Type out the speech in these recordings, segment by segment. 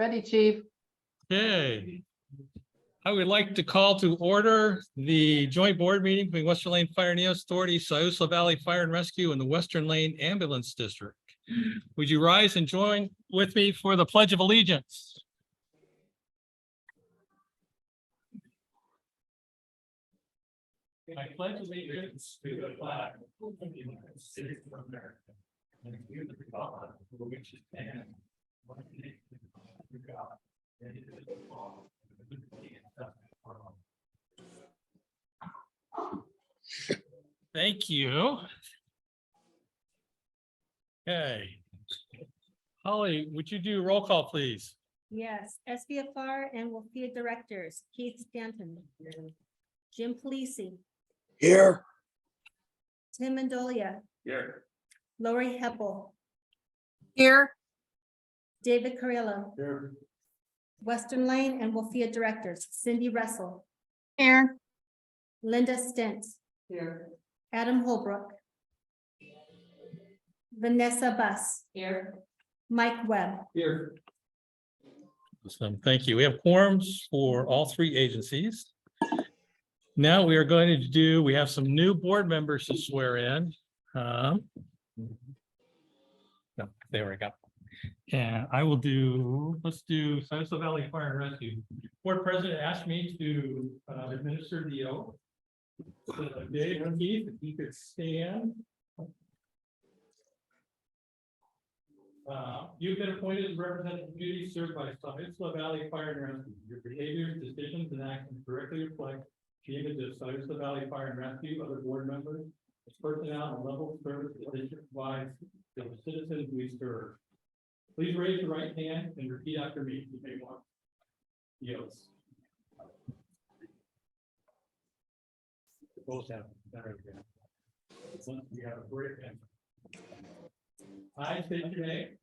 Ready, chief. Okay. I would like to call to order the joint board meeting between Western Lane Fire and EMS Authority, Siuslaw Valley Fire and Rescue, and the Western Lane Ambulance District. Would you rise and join with me for the Pledge of Allegiance? I pledge allegiance to the flag of the United States of America and to the republic for which it stands, one nation, under God, indivisible, with liberty and justice for all. Thank you. Okay. Holly, would you do roll call, please? Yes, SBFR and Wlfea directors, Keith Stanton. Jim Polisi, Here. Tim Mandolia, Here. Lori Heppel, Here. David Carrillo, Here. Western Lane and Wlfea directors, Cindy Russell, Here. Linda Stint, Here. Adam Holbrook, Vanessa Buss, Here. Mike Webb. Here. Awesome, thank you. We have quorums for all three agencies. Now we are going to do, we have some new board members to swear in. No, there we go. And I will do, let's do Siuslaw Valley Fire and Rescue. Board President asked me to administer the oath. So Dave and Keith, if you could stand. You've been appointed to represent the community served by Siuslaw Valley Fire and Rescue. Your behaviors, decisions, and actions directly reflect the image of Siuslaw Valley Fire and Rescue, other board members, its personnel, and level of service the district provides to the citizens we serve. Please raise your right hand and repeat after me. You may want. Yes. Both have. There we go. You have a great hand. I state your name.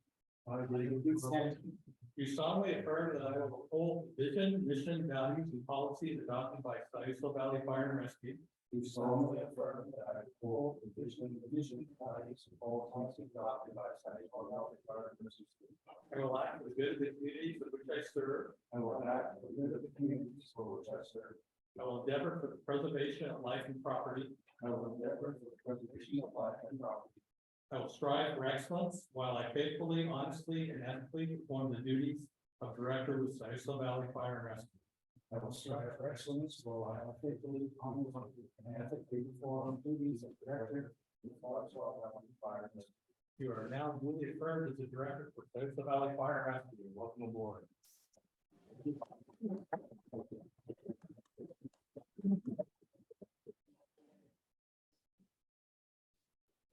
I do solemnly affirm that I will uphold the vision, mission, values, and policies adopted by Siuslaw Valley Fire and Rescue. Do solemnly affirm that I uphold the vision, values, and policies adopted by Siuslaw Valley Fire and Rescue. I will act for the good of the communities of which I serve. I will act for the good of the communities for which I serve. I will endeavor for the preservation of life and property. I will endeavor for the preservation of life and property. I will strive for excellence while I faithfully, honestly, and ethically perform the duties of director with Siuslaw Valley Fire and Rescue. I will strive for excellence while I faithfully, honestly, and ethically perform the duties of director with Siuslaw Valley Fire and Rescue. You are now duly affirmed as the director for Siuslaw Valley Fire and Rescue. Welcome aboard.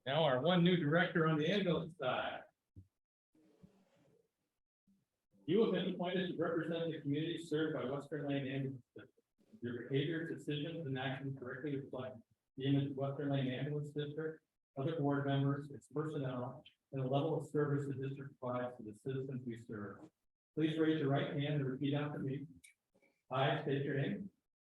Now our one new director on the ambulance side. You have been appointed to represent the community served by Western Lane Ambulance District. Your behavior, decisions, and actions directly reflect the image of Western Lane Ambulance District, other board members, its personnel, and the level of service the district provides to the citizens we serve. Please raise your right hand and repeat after me. I state your name.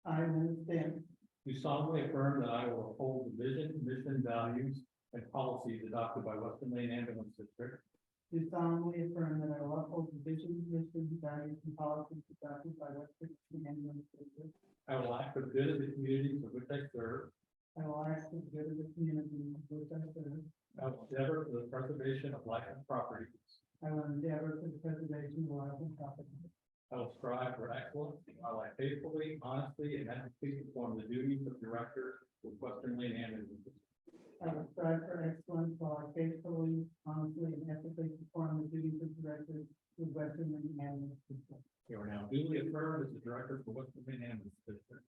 I understand. Do solemnly affirm that I will uphold the vision, mission, values, and policies adopted by Western Lane Ambulance District. Do solemnly affirm that I will uphold the vision, mission, values, and policies adopted by Western Lane Ambulance District. I will act for the good of the communities of which I serve. I will act for the good of the community which I serve. I will endeavor for the preservation of life and property. I will endeavor for the preservation of life and property. I will strive for excellence while I faithfully, honestly, and ethically perform the duties of director with Western Lane Ambulance District. I will strive for excellence while I faithfully, honestly, and ethically perform the duties of director with Western Lane Ambulance District. You are now duly affirmed as the director for Western Lane Ambulance District.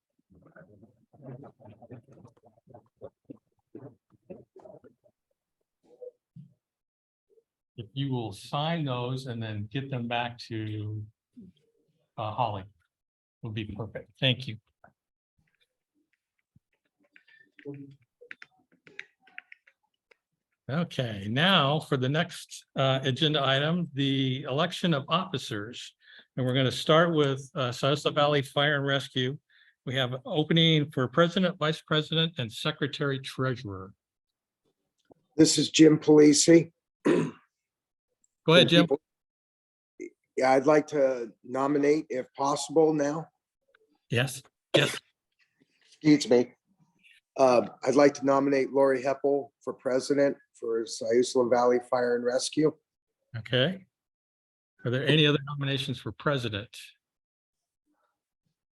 If you will sign those and then get them back to Holly, would be perfect. Thank you. Okay, now for the next agenda item, the election of officers. And we're going to start with Siuslaw Valley Fire and Rescue. We have an opening for president, vice president, and secretary treasurer. This is Jim Polisi. Go ahead, Jim. Yeah, I'd like to nominate if possible now. Yes, yes. Excuse me. I'd like to nominate Lori Heppel for president for Siuslaw Valley Fire and Rescue. Okay. Are there any other nominations for president?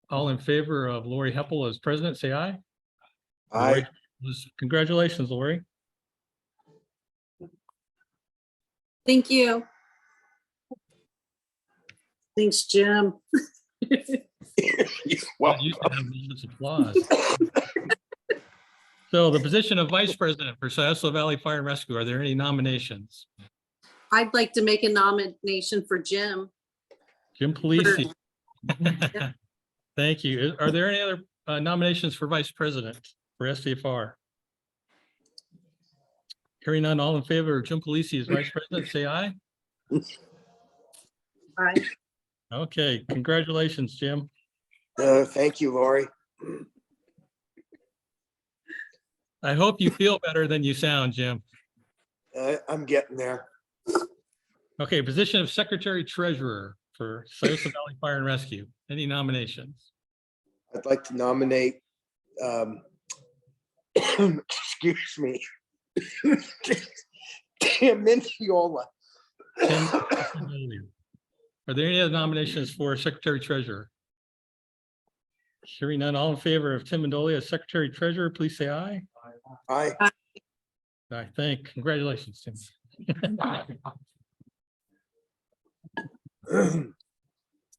All in favor of Lori Heppel as president, say aye. I, Congratulations, Lori. Thank you. Thanks, Jim. well, You should have this applause. So the position of vice president for Siuslaw Valley Fire and Rescue, are there any nominations? I'd like to make a nomination for Jim. Jim Polisi. Thank you. Are there any other nominations for vice president for SVFR? Hearing none, all in favor of Jim Polisi as vice president, say aye. Aye. Okay, congratulations, Jim. thank you, Lori. I hope you feel better than you sound, Jim. I'm getting there. Okay, position of secretary treasurer for Siuslaw Valley Fire and Rescue. Any nominations? I'd like to nominate, excuse me, Tim Mendiola. Tim. Are there any other nominations for secretary treasurer? Hearing none, all in favor of Tim Mendolia as secretary treasurer, please say aye. I, I think. Congratulations, Tim.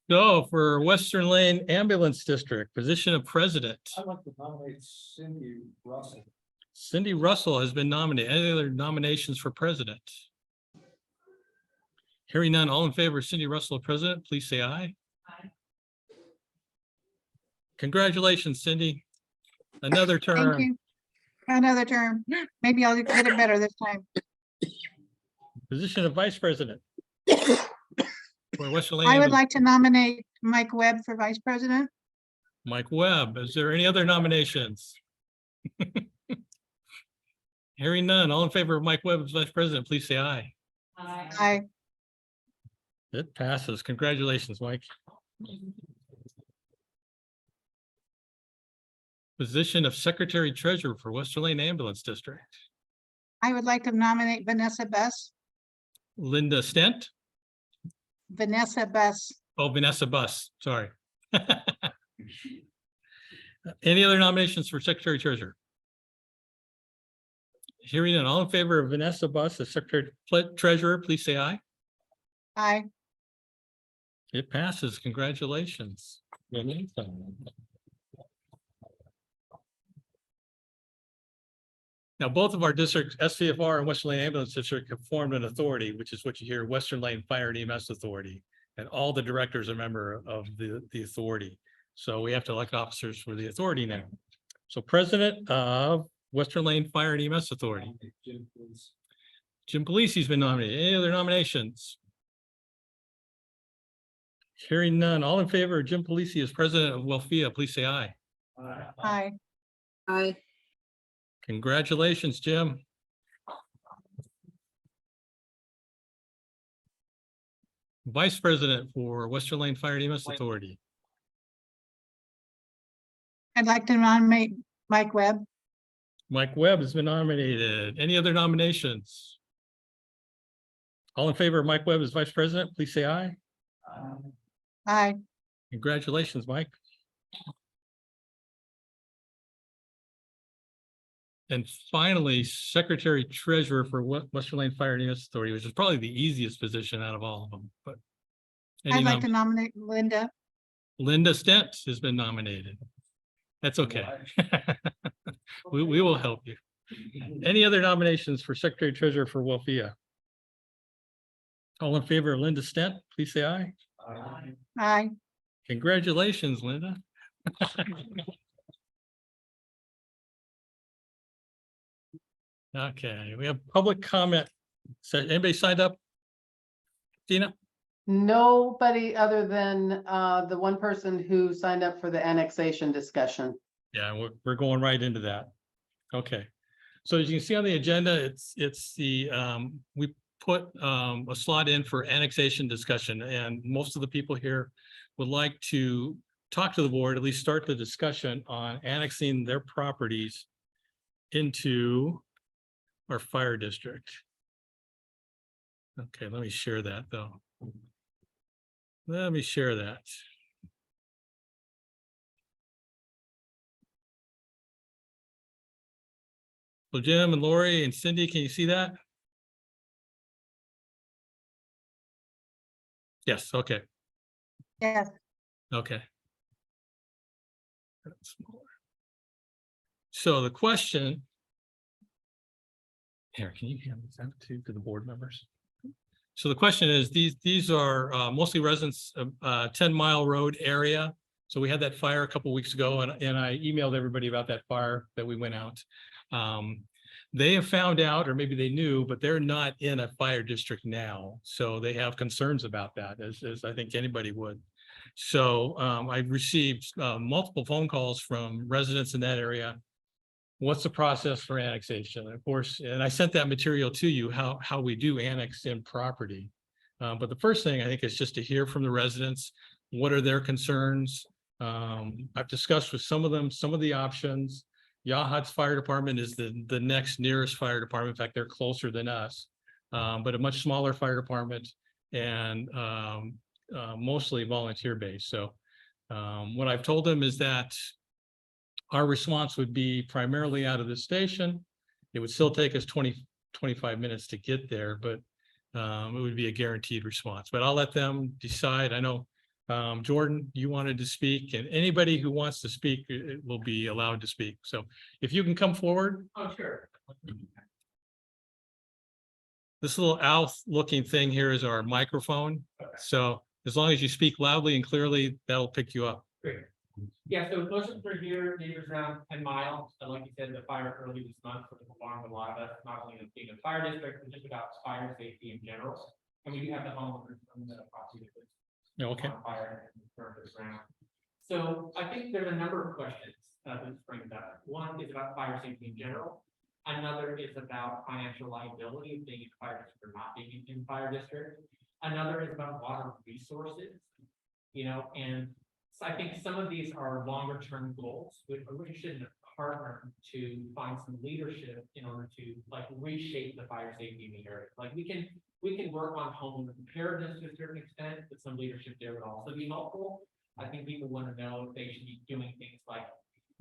So for Western Lane Ambulance District, position of president. I'd like to nominate Cindy Russell. Cindy Russell has been nominated. Any other nominations for president? Hearing none, all in favor of Cindy Russell as president, please say aye. Aye. Congratulations, Cindy. Another Thank term. you. Another term. Maybe I'll get it better this time. Position of vice president. For Western Lane I would Ambulance. like to nominate Mike Webb for vice president. Mike Webb. Is there any other nominations? Hearing none, all in favor of Mike Webb as vice president, please say aye. Aye. It passes. Congratulations, Mike. Position of secretary treasurer for Western Lane Ambulance District. I would like to nominate Vanessa Bess. Linda Stent. Vanessa Bess. Oh, Vanessa Buss, sorry. Any other nominations for secretary treasurer? Hearing none, all in favor of Vanessa Buss as secretary treasurer, please say aye. Aye. It passes. Congratulations. Now, both of our districts, SVFR and Western Lane Ambulance District, have formed an authority, which is what you hear, Western Lane Fire and EMS Authority. And all the directors are a member of the authority. So we have to elect officers for the authority now. So president of Western Lane Fire and EMS Authority. Jim Polisi's been nominated. Any other nominations? Hearing none, all in favor of Jim Polisi as president of Wlfea, please say aye. Aye. Aye. Congratulations, Jim. Vice president for Western Lane Fire and EMS Authority. I'd like to nominate Mike Webb. Mike Webb has been nominated. Any other nominations? All in favor of Mike Webb as vice president, please say aye. Aye. Congratulations, Mike. And finally, secretary treasurer for Western Lane Fire and EMS Authority, which is probably the easiest position out of all of them, but. I'd like to nominate Linda. Linda Stent has been nominated. That's okay. We will help you. Any other nominations for secretary treasurer for Wlfea? All in favor of Linda Stent, please say aye. Aye. Congratulations, Linda. Okay, we have public comment. So anybody signed up? Tina? Nobody other than the one person who signed up for the annexation discussion. Yeah, we're going right into that. Okay. So as you can see on the agenda, it's the we put a slot in for annexation discussion, and most of the people here would like to talk to the board, at least start the discussion on annexing their properties into our fire district. Okay, let me share that though. Let me share that. So Jim and Lori and Cindy, can you see that? Yes, okay, Yes, okay. That's smaller. So the question. Here, can you hand this out to the board members? So the question is, these are mostly residents of 10 Mile Road area. So we had that fire a couple weeks ago, and I emailed everybody about that fire that we went out. They have found out, or maybe they knew, but they're not in a fire district now. So they have concerns about that, as I think anybody would. So I've received multiple phone calls from residents in that area. What's the process for annexation? Of course, and I sent that material to you, how we do annex in property. But the first thing I think is just to hear from the residents. What are their concerns? I've discussed with some of them, some of the options. Yachats Fire Department is the next nearest fire department. In fact, they're closer than us, but a much smaller fire department and mostly volunteer based. So what I've told them is that our response would be primarily out of the station. It would still take us 20-25 minutes to get there, but it would be a guaranteed response. But I'll let them decide. I know Jordan, you wanted to speak, and anybody who wants to speak will be allowed to speak. So if you can come forward. Oh, sure. This little owl looking thing here is our microphone. So as long as you speak loudly and clearly, that'll pick you up. Great. Yeah, so most of them are here, neighbors around 10 miles, and like you said, the fire early this month, so it's alarmed a lot of us, not only in being a fire district, but just about fire safety in general. And we do have the homeowners from the property that was Okay. on fire and burned to the ground. So I think there's a number of questions that this brings up. One is about fire safety in general. Another is about financial liability of being in fire district or not being in fire district. Another is about water resources, you know, and so I think some of these are longer term goals. We're interested in a partner to find some leadership in order to like reshape the fire safety in the area. Like we can work on homeowner preparedness to a certain extent, but some leadership there would also be helpful. I think people want to know if they should be doing things like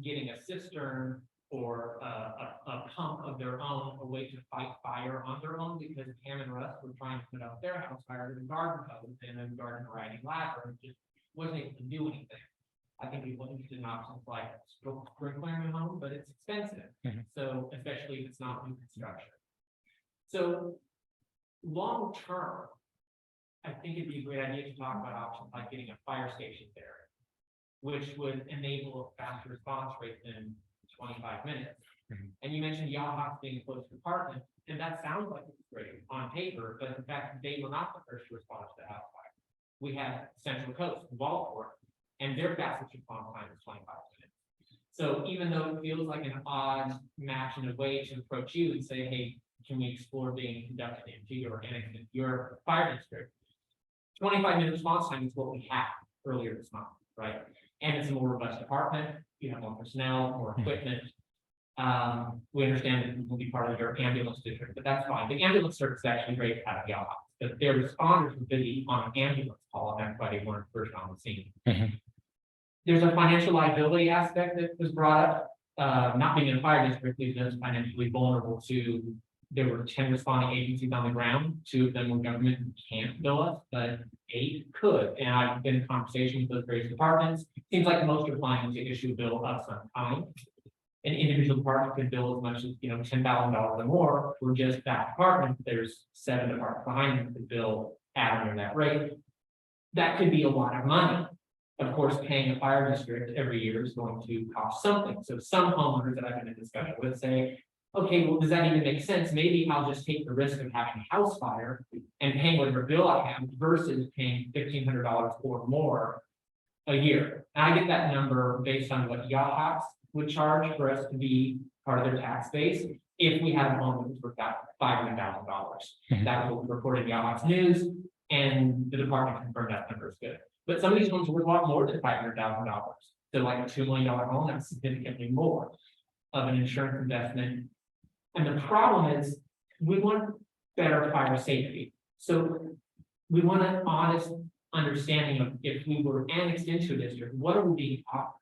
getting a cistern or a pump of their own, a way to fight fire on their own, because Pam and Russ were trying to put out their house fire in garden hose and then garden riding ladder and just wasn't able to do anything. I think people are interested in options like sprinkler in a home, but it's expensive. Mhm. So especially if it's not new construction. So long term, I think it'd be a great idea to talk about options like getting a fire station there, which would enable a faster response rate than 25 minutes. Mhm. And you mentioned Yachats being a close department, and that sounds like it's great on paper, but in fact, they were not the first to respond to the house fire. We had Central Coast, Wlfea, and their fastest response time was 25 minutes. So even though it feels like an odd match in a way to approach you and say, hey, can we explore being conducted into your fire district? 25-minute response time is what we had earlier this month, right? And it's a more robust department, you have more personnel, more equipment. We understand that it will be part of your ambulance district, but that's fine. The ambulance service is actually great out of the office, but their responders were busy on an ambulance call, and that's why they weren't first on the scene. Mhm. There's a financial liability aspect that was brought up. Not being in a fire district leaves us financially vulnerable to. There were 10 responding agencies on the ground. 2 of them were government who can't bill us, but 8 could. And I've been in conversation with those various departments. Seems like most are planning to issue a bill of some kind. An individual department could bill as much as $10,000 or more for just that department. There's 7 departments behind them that bill at under that rate. That could be a lot of money. Of course, paying a fire district every year is going to cost something. So some homeowners that I've been in discussion with say, okay, well, does that even make sense? Maybe I'll just take the risk of having a house fire and paying whatever bill I have versus paying $1,500 or more a year. And I get that number based on what Yachats would charge for us to be part of their tax base. if we had a home that was worth out $500,000. Mhm. That was reported in the Iowa News, and the department confirmed that number is good. But some of these homes were worth a lot more than $500,000. So like a $2 million home, that's significantly more of an insurance investment. And the problem is, we want better fire safety. So we want an honest understanding of if we were annexed into a district, what are we being offered?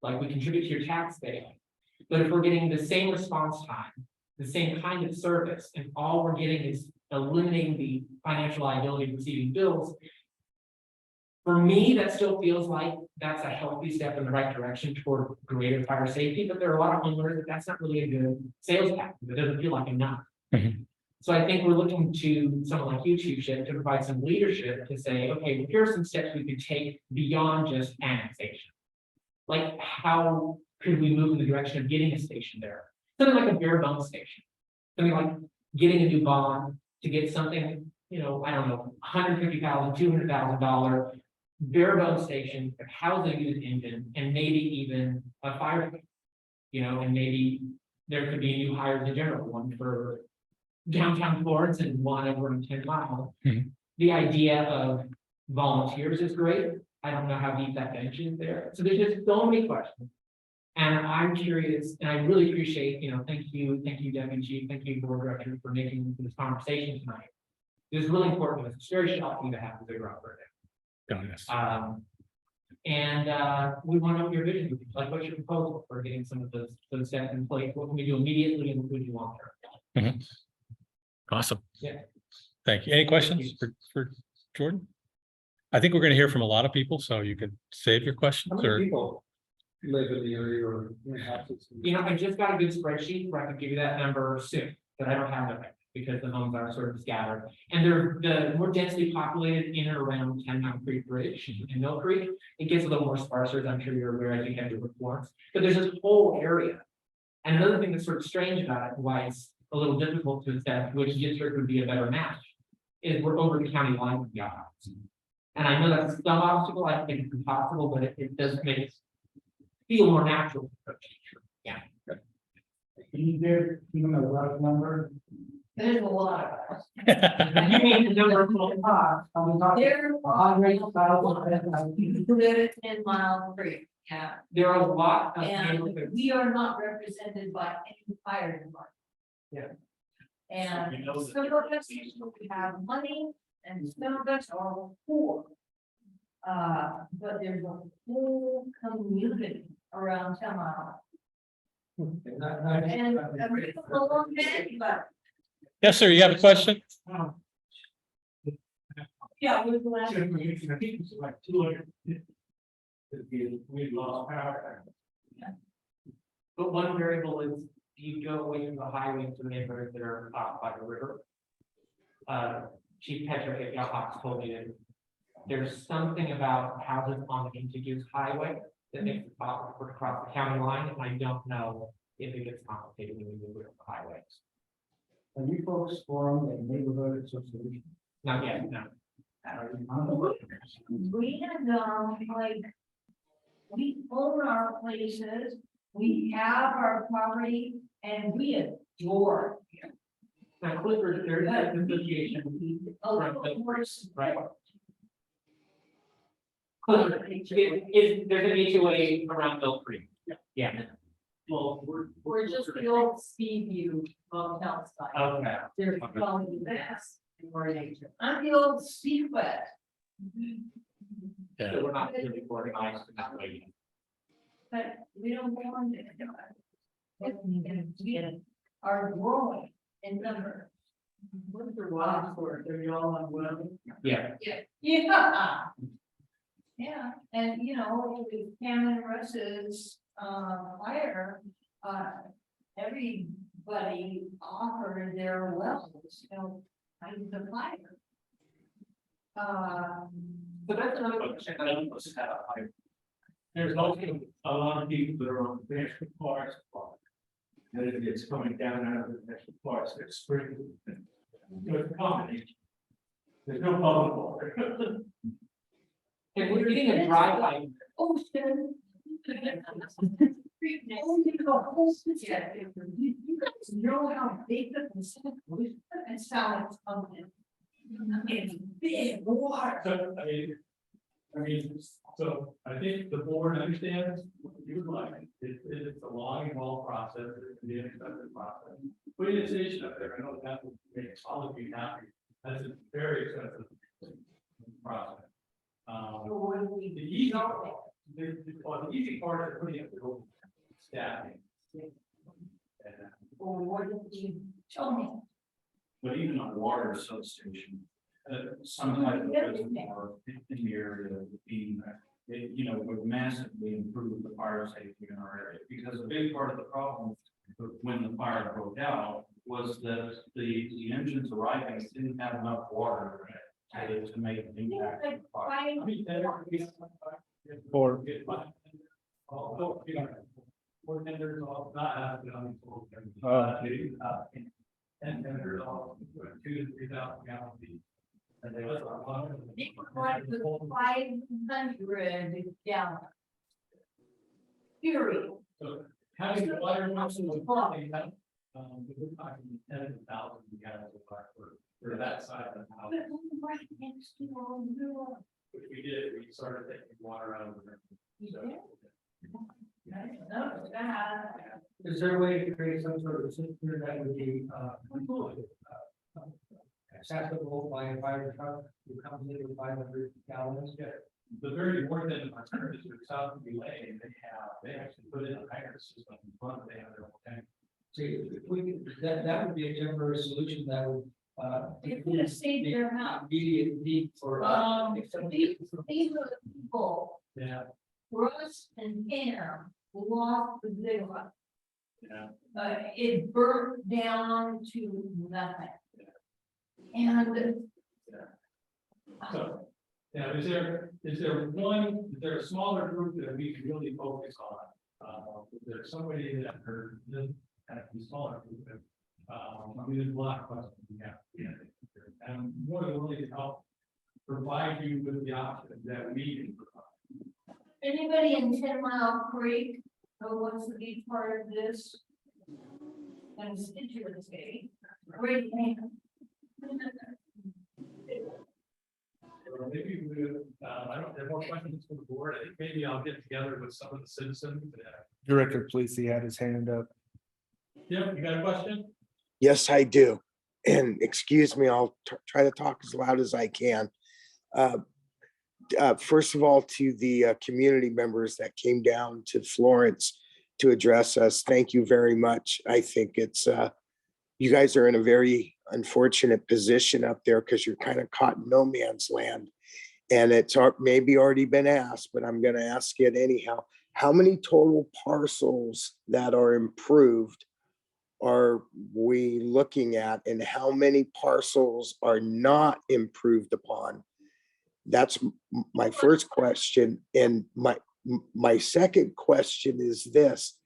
Like, we contribute to your tax base, but if we're getting the same response time, the same kind of service, and all we're getting is eliminating the financial liability of receiving bills. For me, that still feels like that's a healthy step in the right direction toward greater fire safety, but there are a lot of homeowners that that's not really a good sales tactic. It doesn't feel like enough. Mhm. So I think we're looking to someone like you, Chief Ship, to provide some leadership to say, okay, well, here are some steps we could take beyond just annexation. Like, how could we move in the direction of getting a station there? Something like a bare bones station. Something like getting a new bond to get something, you know, I don't know, $150,000, $200,000 bare bones station that houses a used engine, and maybe even a fire. You know, and maybe there could be a new hire the general one for downtown Florence and one over in 10 Mile. Mhm. The idea of volunteers is great. I don't know how deep that bench is there. So there's just so many questions. And I'm curious, and I really appreciate, you know, thank you, Deputy Chief, thank you, Board Director, for making this conversation tonight. It was really important to us. It's very shocking to have to figure out right Oh, yes. now. We want to know your vision, like what's your proposal for getting some of those steps in place? What can we do immediately and what can we do long term? Awesome. Yeah. Thank you. Any questions for Jordan? I think we're going to hear from a lot of people, so you could save your questions or. People live in the area or. You know, I just got a good spreadsheet where I can give you that number soon, but I don't have it because the homes are sort of scattered. And they're the more densely populated in and around 10 Mile Creek Bridge and Mill Creek. It gets a little more sparser, as I'm sure you're aware, I think have your reports, but there's this whole area. And another thing that's sort of strange about it, why it's a little difficult to assess which district would be a better match, is we're over the county line with the Yachts. And I know that's some obstacle, I think it's impossible, but it does make it feel more natural. Yeah. Can you give them a rough number? There's a lot of us. You mean the number of little I'm talking There are who live at 10 Mile Creek, yeah, there are a lot of and neighborhoods. we are not represented by any fire department. Yeah. And You know that some of us have money and some of us are poor. But there's a whole community around 10 Mile. And a long day, but Yes, sir. You have a question? yeah, we're glad. Like 200. We lost power. But one variable is, do you go away from the highway to the neighborhoods that are off by the river? Chief Petra at Yahawks told me that there's something about houses on the contiguous highway that makes it possible to cross the county line, and I don't know if it gets complicated when you move the highways. Are you folks formed a neighborhood association? Not yet, no. We have like, we own our places, we have our property, and we adore it. Now, Clifford, there is an association. A little worse. Right. Clifford, there's an HOA around Mill Creek. Yeah. Well, We're just the old Steve View motel site. Okay. There's probably this. I'm the old Steve West. So we're not really organized in that way. But we don't want it. And we are growing in number. What's their last word? Are y'all on well? Yeah. Yeah. Yeah, and you know, with Cam and Russ's fire, everybody offered their wells, you know, kind of fire. So that's another question that I must have. there's also a lot of people that are on the national forest park. And it's coming down out of the national forest, it's spring. It's a combination. There's no public water. And we're getting a drive by. Ocean. You guys know how big the Pacific Ocean and sound it's big water. So, so I think the board understands what you would like. It's a long, involved process. It can be an expensive process. Putting a station up there, I know that would make all of you happy. That's a very expensive process. The easy part, the easy part is putting up the whole staffing. Or what did you tell me? But even a water substation, some type of reservoir in the area would be, would massively improve the fire safety in our area. Because a big part of the problem when the fire broke out was that the engines arriving didn't have enough water to make an impact. on the fire. I mean, Or although, four tenders all not. And tenders all 2,000 to 3,000 gallon feet. And they was a lot of. They were like the 500 gallons. Period. So having the water muscle was probably, we're talking 10,000 gallons of water for that side of the house. But right next to all the. Which we did, we started taking water out of the river. So, I didn't know that. Is there a way to create some sort of system that would be, accessible by a fire truck who comes in with 500 gallons? yeah, the very important alternatives for South of Wlfea, they actually put in a hydro system in front, they have their own tank. See, if we could, that would be a temporary solution that would, It would have saved their house. immediate need for. These are the people, Yeah, Russ and Pam, who lost the big one. yeah. It burnt down to nothing. And. So, yeah, is there a smaller group that we can really focus on? Is there somebody that heard this kind of smaller group? I mean, there's a lot of questions we have. And I'm more than willing to help provide you with the options that we can provide. Anybody in 10 Mile Creek who wants to be part of this? Constituency, great hand. Or maybe we, I don't, there are more questions for the board. I think maybe I'll get together with some of the citizens. Director of Police, he had his hand up. Yeah, you got a question? Yes, I do. And excuse me, I'll try to talk as loud as I can. First of all, to the community members that came down to Florence to address us, thank you very much. I think it's, you guys are in a very unfortunate position up there because you're kind of caught in no man's land. And it's maybe already been asked, but I'm going to ask it anyhow. How many total parcels that are improved are we looking at, and how many parcels are not improved upon? That's my first question. And my second question is this: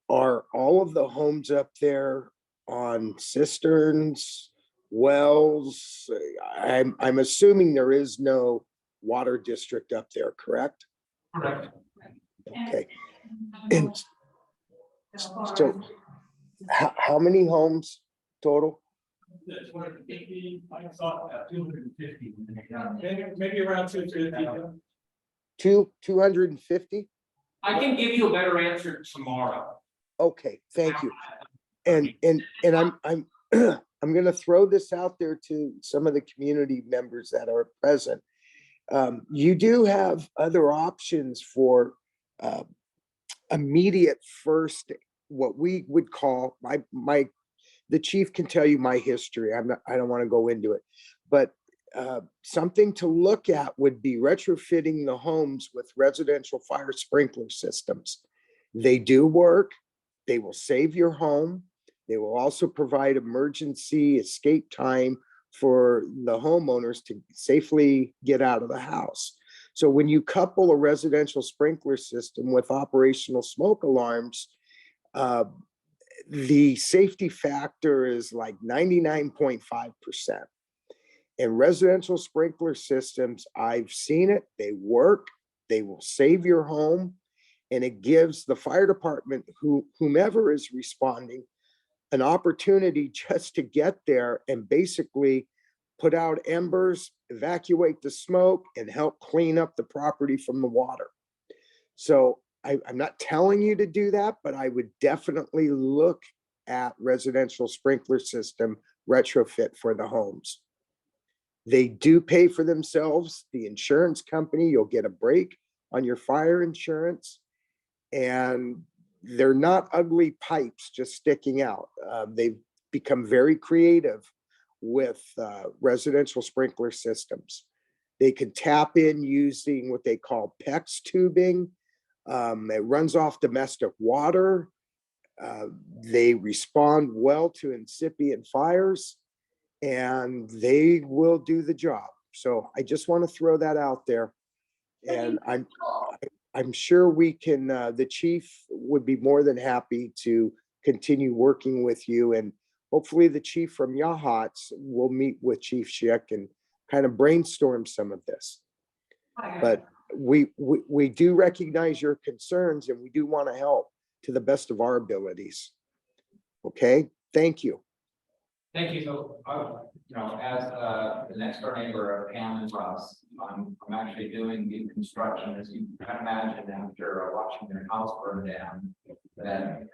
are all of the homes up there on cisterns, wells? I'm assuming there is no water district up there, correct? Correct. Okay. And so how many homes total? 250, I thought 250. Maybe around 250. 250? I can give you a better answer tomorrow. Okay, thank you. And I'm I'm gonna throw this out there to some of the community members that are present. You do have other options for immediate first, what we would call, the chief can tell you my history. I don't want to go into it, but something to look at would be retrofitting the homes with residential fire sprinkler systems. They do work. They will save your home. They will also provide emergency escape time for the homeowners to safely get out of the house. So when you couple a residential sprinkler system with operational smoke alarms, the safety factor is like 99.5%. And residential sprinkler systems, I've seen it, they work, they will save your home. And it gives the fire department, whomever is responding, an opportunity just to get there and basically put out embers, evacuate the smoke, and help clean up the property from the water. So I'm not telling you to do that, but I would definitely look at residential sprinkler system retrofit for the homes. They do pay for themselves. The insurance company, you'll get a break on your fire insurance. And they're not ugly pipes just sticking out. They've become very creative with residential sprinkler systems. They can tap in using what they call PEX tubing. It runs off domestic water. They respond well to incipient fires, and they will do the job. So I just want to throw that out there. And I'm sure we can, the chief would be more than happy to continue working with you, and hopefully the chief from Yachats will meet with Chief Schick and kind of brainstorm some of this. But we do recognize your concerns, and we do want to help to the best of our abilities. Okay, thank you. Thank you. So, as the next door neighbor of Pam and Russ, I'm actually doing new construction, as you can imagine, after watching their house burn down. That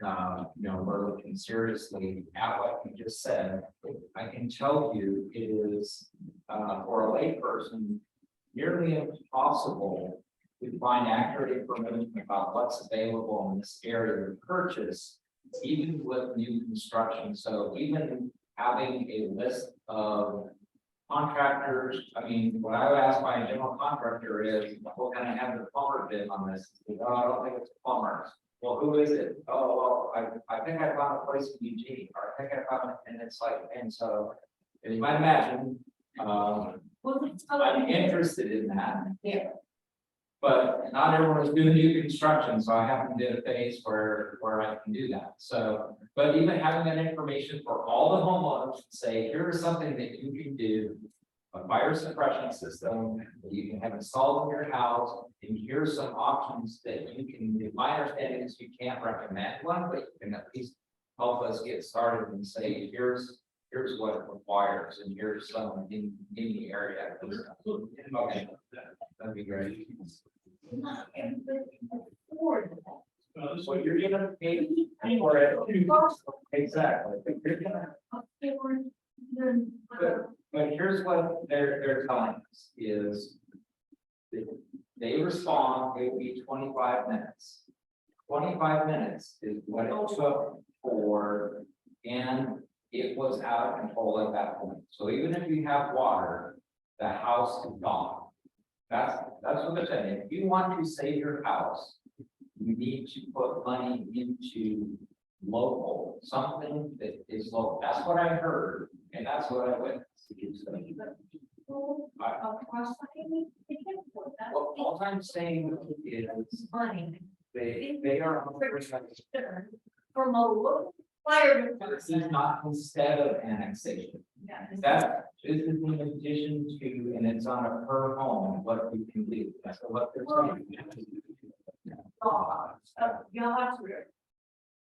we're looking seriously at what you just said. I can tell you, it is for a layperson nearly impossible to find accurate information about what's available in this area to purchase, even with new construction. So even having a list of contractors, I mean, what I would ask my general contractor is, what can I have the plumber bid on this? Oh, I don't think it's plumbers. Well, who is it? Oh, well, I think I found a place in Eugene, or I think I found it, and it's like, and so, as you might imagine, I'm interested in that. Yeah. But not everyone is doing new construction, so I haven't did a phase where I can do that. So, but even having that information for all the homeowners, say, here's something that you can do, a fire suppression system that you can have installed in your house, and here's some options that you can. My understanding is you can't recommend one, but you can at least help us get started and say, here's what it requires, and here's some in the area. Okay, that'd be great. Not everybody can afford that. So you're gonna pay for it. Exactly. Afford the- But here's what they're telling us is they respond, it will be 25 minutes. 25 minutes is what it took for, and it was out of control at that point. So even if you have water, the house is gone. That's what they're saying. If you want to save your house, you need to put money into local, something that is local. That's what I heard, and that's what I witnessed. Well, all I'm saying is Money. they are. From a local fire This is department. not instead of annexation. That this is in addition to, and it's on a per home, what we can do. That's what they're saying.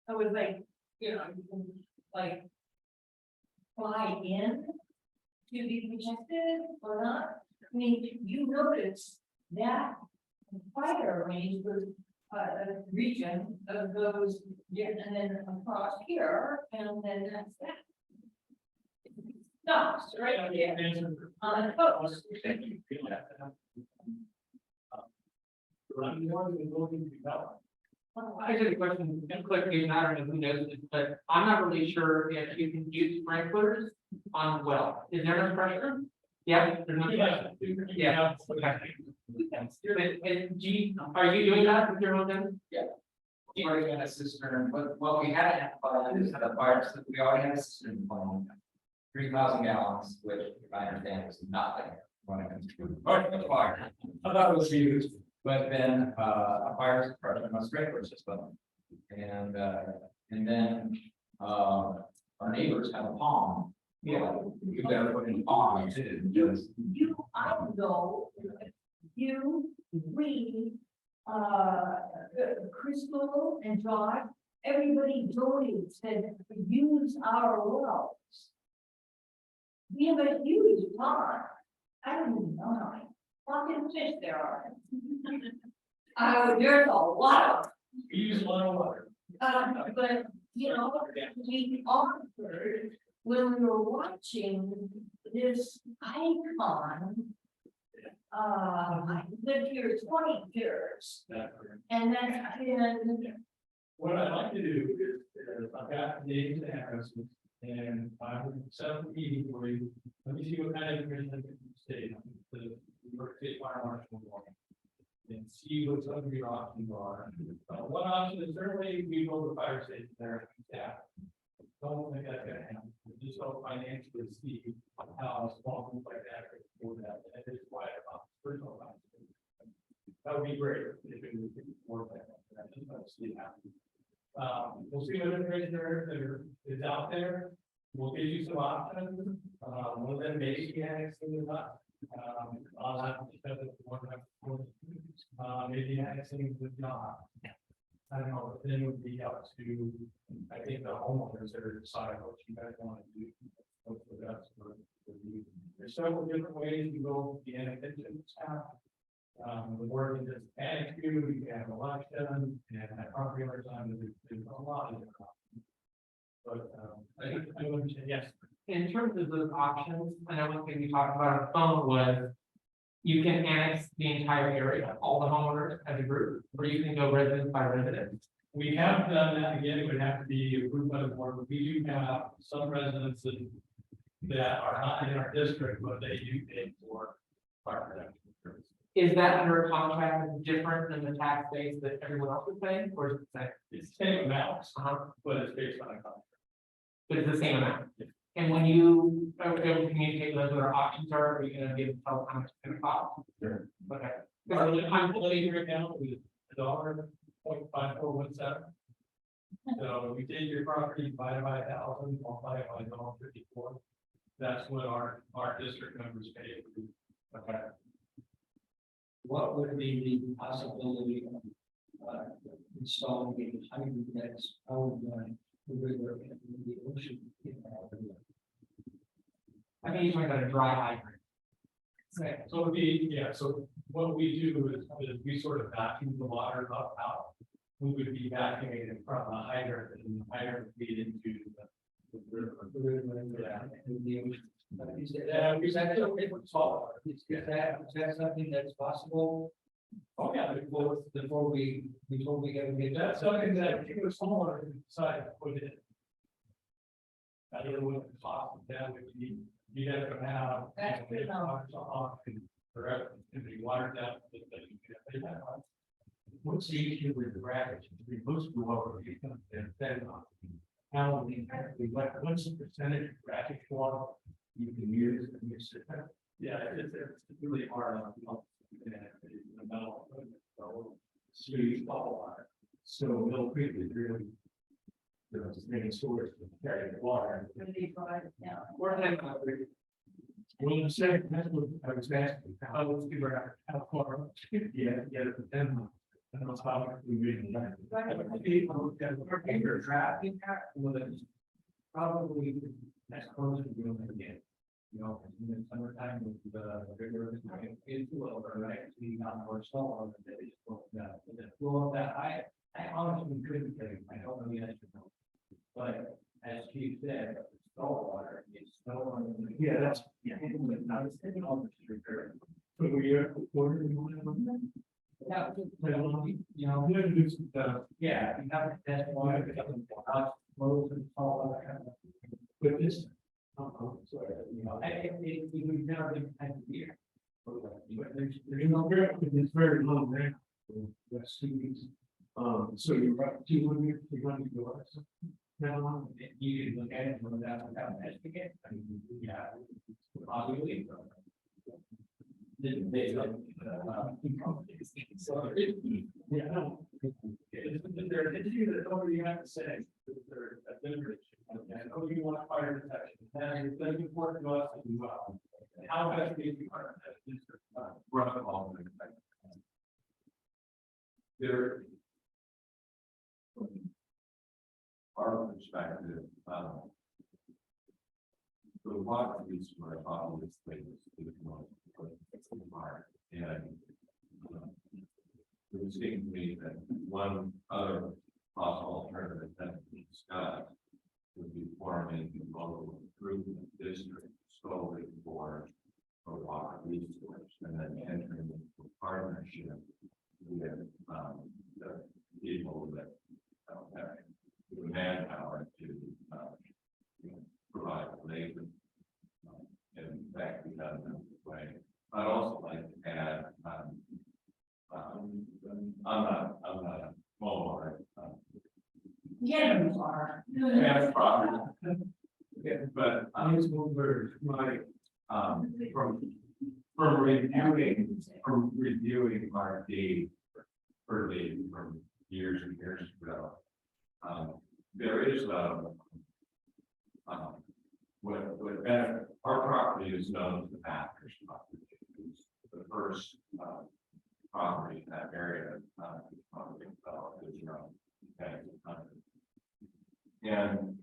I was like, you can like fly in to be protected or not. I mean, you notice that fire range was a region of those, and then across here, and then that's that. Stops right there on the coast. I just a question, and quickly, I don't know who knows this, but I'm not really sure if you can use sprinklers on well. Is there no pressure? Yeah. There's no pressure. Yeah. Okay. And G, are you doing that with your own then? Yeah. We already had a cistern, but what we had is had a fire system. We already had a cistern plan. 3,000 gallons, which I understand is nothing when it comes to fire. I thought it was used, but then a fire suppression, a sprinkler system. And then our neighbors have a pond. Yeah, you better put in a pond too. I know, we, Crystal and John, everybody donates and use our wells. We have a huge pond. I don't even know how many fucking fish there are. There's a lot of, We use a lot of water. but, you know, we offered, when we were watching this icon. I lived here 20 years, and then What I'd like to do is, I've got names and addresses, and I will set up a meeting for you. Let me see what kind of information I can state, the New York State Fire Marshal law. And see what some of your options are. One option is certainly we build a fire station there, yeah. Don't think that's gonna happen, just don't financially see how small group like that could afford that, and it's why about personal. That would be great if we could afford that, I just don't see it happening. We'll see what information there is out there. We'll give you some options. One of them may be annexing or not. I'll have to discuss it with one. Maybe annexing with not. I don't know, but then it would be up to, I think, the homeowners that are deciding what you guys want to do. Hopefully that's for you. There's several different ways you go with the annexation stuff. The board can just annex you can have election, and have property owners on, there's a lot of different options. But, I would say yes. In terms of those options, I know one thing we talked about on the phone was you can annex the entire area, all the homeowners as a group, or you can go residence by residence. We have done that, again, it would have to be approved by the board, but we do have some residents that are not in our district, but they do pay for fire protection services. Is that under a contract that's different than the tax base that everyone else is paying, or is it the same? It's the same amount, Uh-huh. but it's based on a contract. But it's the same amount. And when you are able to communicate those what our options are you gonna give tell how much it's gonna cost? Sure. Okay. I'm pulling your account with $1.5417. So if you take your property, divide it by 1,000, multiply it by $1.54. That's what our district members pay. Okay. What would be the possibility of installing a hybrid that's powered by the river and the ocean? I think you're talking about a dry hydrant. Okay, so so what we do is we sort of vacuum the water up out. We would be vacuuming it from a hydrant, and the hydrant would feed into the river. Yeah, and the ocean. Is that something that's possible? Oh, yeah, before we get. That's something that if it was homeowner who decided to put in. I don't know what the cost of that would be. You have to have. Forever, if you water down. What's the issue with the rabbits? We most go over. How what's the percentage of rabbit water you can use in your system? Yeah, it's really hard on. So you follow on it. So Mill Creek is really. There's many stores to carry the water. Well, the second, that's what I was asking, how was figure out how far, yeah, and that's how we really. People that are bigger traffic was probably as close to doing it again. You know, in the summertime with the bigger, it's lower, right, we got more snow on the day, well, that I honestly couldn't tell you, I don't know the answer. But as Chief said, saltwater is snow. Yeah, that's, yeah. I was thinking all this repair. So we are. Yeah, you know, we have to do some stuff. Yeah, you have to test water. Flows and all that kind of. But this. You know, we've never been kind of here. But there's, you know, it's very low there. That's 2 weeks. So you're right, 200, 300 dollars. Now, you can look at it without investigate. I mean, yeah, obviously. Didn't they? So, yeah, no. There are issues that nobody have to say. They're a different issue. And oh, you want fire protection, and it's very important to us as well. How best do you fire protection? There, water resource, obviously, is the most important part. And it would seem to me that one other possible alternative that we discussed would be forming a local improvement district solely for water resource, and then entering into a partnership with the people that have the manpower to provide labor. And that can be done in this way. I'd also like to add, I'm not a homeowner. Yeah, you are. That's property. Yeah, but I was over my, from reviewing our deed from years and years ago. There is what benefit, our property is known as the Packers property. It's the first property in that area, probably developed as your own. And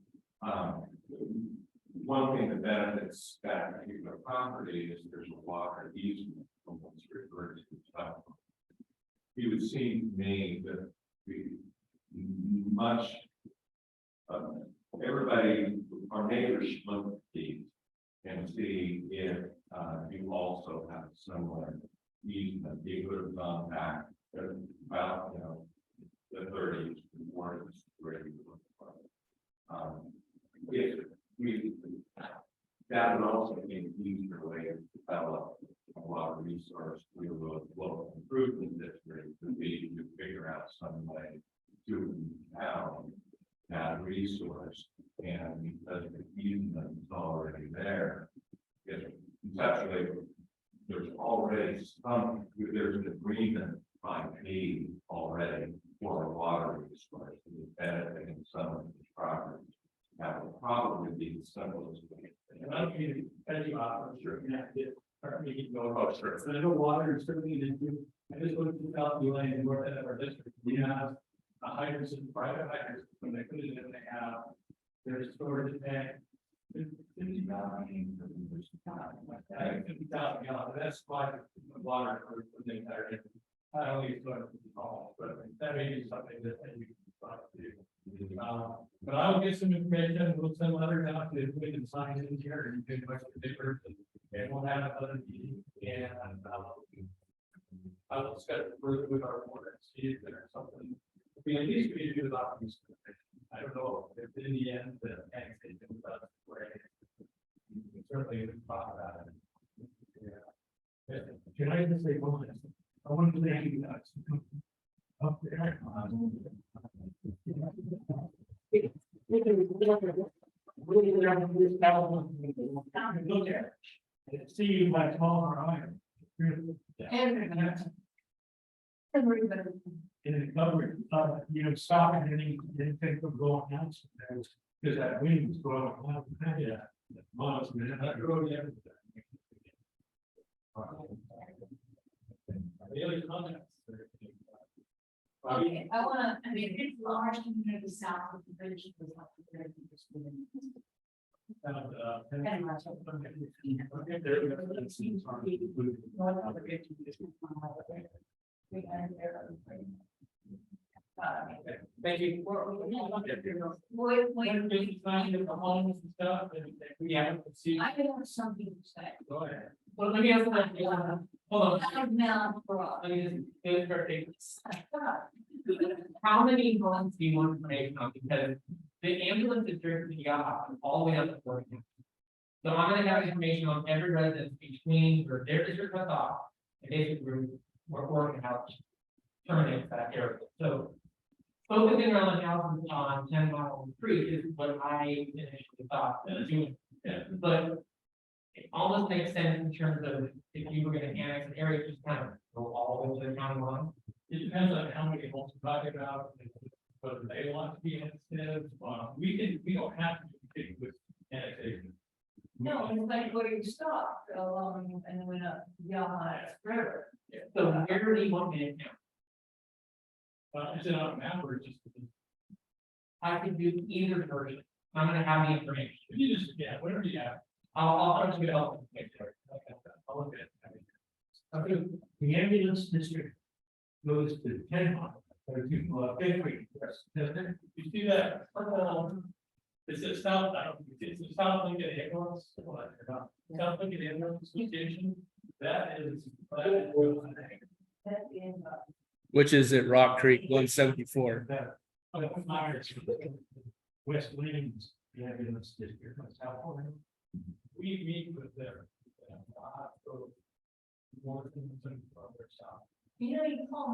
one thing that benefits that particular property is there's a water easement from what's referred to as well. It would seem to me that we much everybody, our neighbors should look at these and see if you also have similar easement. You would have gone back about the 30s before this ready. If we that would also be an easier way to develop a lot of resource through a local improvement district would be to figure out some way to have that resource, and because the easement is already there, if conceptually there's already there's an agreement by me already for a water resource that is benefiting some of these properties. That would probably be the simplest way. And I don't mean to cut you off, I'm sure you have to, or maybe you can go about sure. So I know water is certainly an issue. I just looked at South Lane and north end of our district. We have a hydrants and private hydrants. When they put it in, they have their storage tank. 50,000 gallons. That's why the water for the entire district. Not only is going to be small, but that may be something that we can do. But I will get some information, we'll send letters out to we can sign in here and do much different. And we'll have another meeting and I will discuss it further with our board and see if there's something. We at least we do about this. I don't know if in the end the annexation does where certainly talk about it. Yeah. Can I just say one thing? I want to thank you guys. Up there. Look at it. See you by tomorrow iron. In the coverage, stop it and then take the going out. Because that wind is going out. Yeah. Miles, man, that road, everything. Daily comments. Okay, I mean, it's large community south of the bridge. Thank you. We haven't seen. I have something to say. Go ahead. Well, let me ask that. Hold on. Now, for us. Let me just how many homes do you want information on? Because the ambulance is driven all the way up to 40. So I'm gonna have information on every residence between where their district cuts off and basically we're working out terminate that area. So focusing on houses on 10 Mile Creek is what I initially thought doing. But it almost makes sense in terms of if you were going to annex an area, just kind of go all the way to the county line. It depends on how many homes we're talking about, whether they want to be annexed. We don't have to be with annexation. No, it's like where you stop, and went up, river. So where do you want me to count? Is it on a map or just? I can do either version. I'm gonna have the information. You just, whatever you have. I'll just get out. I'll look at it. Okay, the ambulance district goes to 10 miles, or to Big Creek. You see that? Is it South, it's the South Lincoln ambulance? South Lincoln ambulance association, that is. That is, Which is at Rock Creek, 174. West Williams, the ambulance district, South Lincoln. We meet with their. you know, you call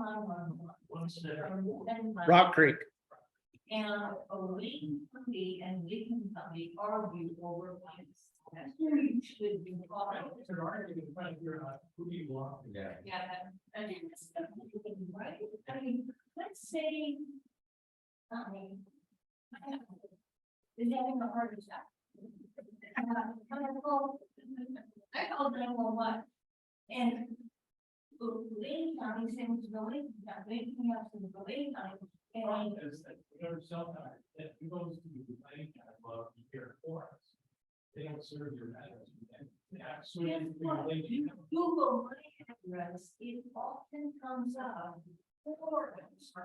911. Rock Creek. And a Lincoln County and Lincoln County argue over lines. That's where you should be calling. Yeah. Yeah, and it's, right, I mean, let's say. Is having a heart attack. I called 911. And. Lane County seems to go in, Lincoln has to go in, and I. That goes to the planning club here for us. They don't serve your matters. If you Google my address, it often comes up.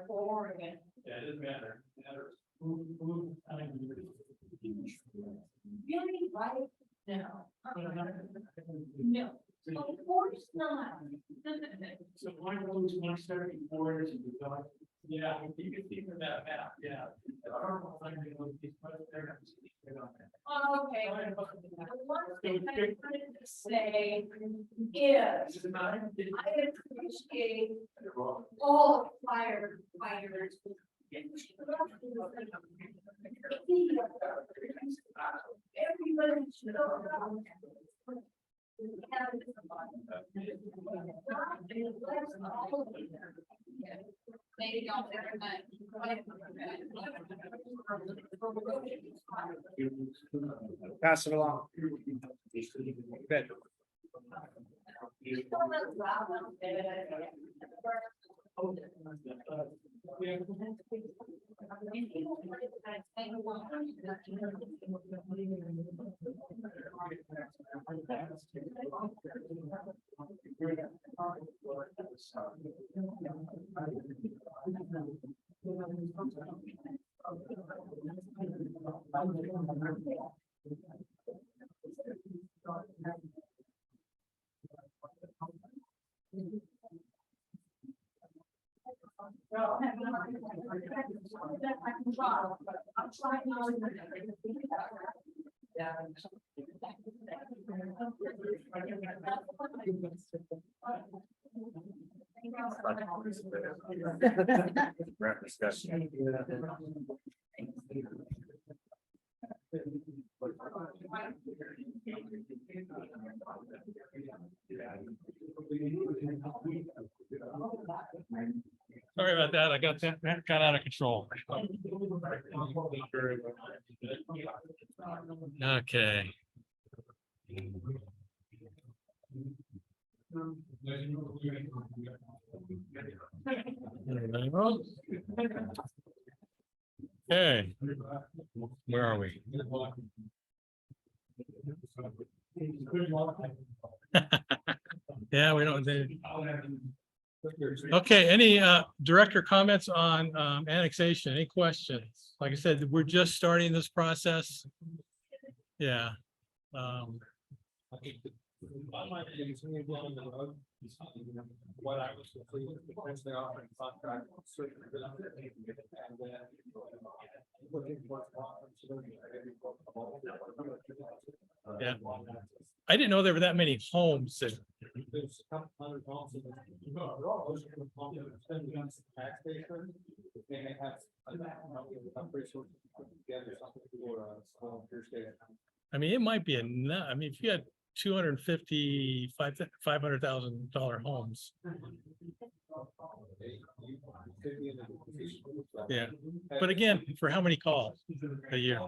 Oregon. Yeah, it doesn't matter. It matters. Really, right? No. No, of course not. So one goes 174 is the dog. Yeah, you can see from that map, yeah. Okay. The one thing I wanted to say is, I appreciate all firefighters. Everybody should know. Maybe don't Pass it along. Good. I'm trying not to. Wrap discussion. Sorry about that. I got out of control. Okay. Okay. Where are we? Yeah, we don't. Okay, any director comments on annexation? Any questions? Like I said, we're just starting this process. Yeah. What I was potentially offering contract. Yeah. I didn't know there were that many homes that. There's a couple hundred homes. Tax station. They may have. I mean, it might be enough. I mean, if you had $255,500,000 homes. Yeah, but again, for how many calls a year?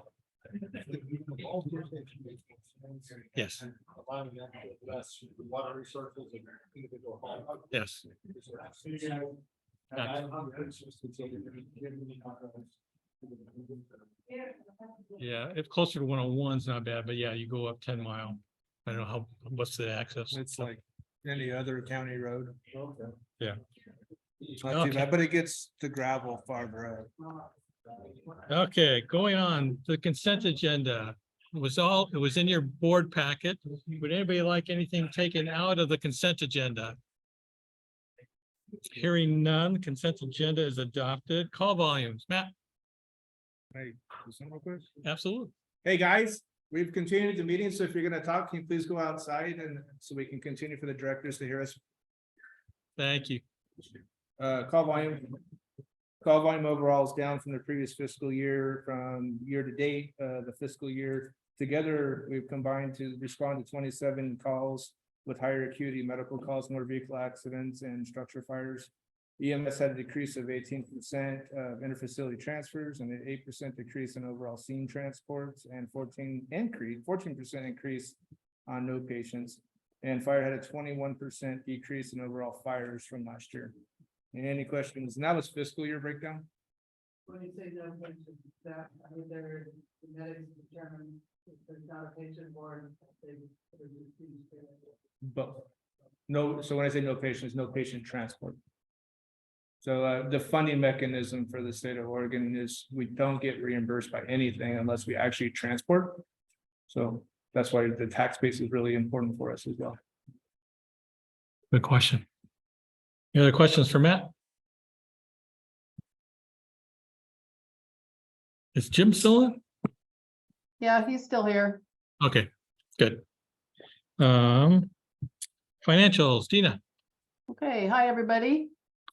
Yes. Water resources and individual homes. Yes. Yeah, if closer to 101 is not bad, but yeah, you go up 10 mile. I don't know what's the access? It's like any other county road. Yeah. It's not too Okay. bad, but it gets to gravel farther out. Okay, going on, the consent agenda. It was in your board packet. Would anybody like anything taken out of the consent agenda? Hearing none, consent agenda is adopted. Call volumes, Matt, Hey, listen real quick. absolutely. Hey, guys, we've continued the meeting, so if you're gonna talk, can you please go outside and so we can continue for the directors to hear us. Thank you. Call volume. Call volume overall is down from the previous fiscal year, from year to date, the fiscal year. Together, we've combined to respond to 27 calls with higher acuity medical calls, motor vehicle accidents and structure fires. EMS had a decrease of 18% of interfacility transfers and an 8% decrease in overall scene transports and 14% increase on no patients. And fire had a 21% decrease in overall fires from last year. And any questions? And that was fiscal year breakdown. When you say no patient, that, I mean, there, the medics determine if there's not a patient board, they. But no, so when I say no patients, no patient transport. So the funding mechanism for the state of Oregon is we don't get reimbursed by anything unless we actually transport. So that's why the tax base is really important for us as well. Good question. Any other questions for Matt? Is Jim still in? Yeah, he's still here. Okay, good. Financials, Dina. Okay, hi, everybody.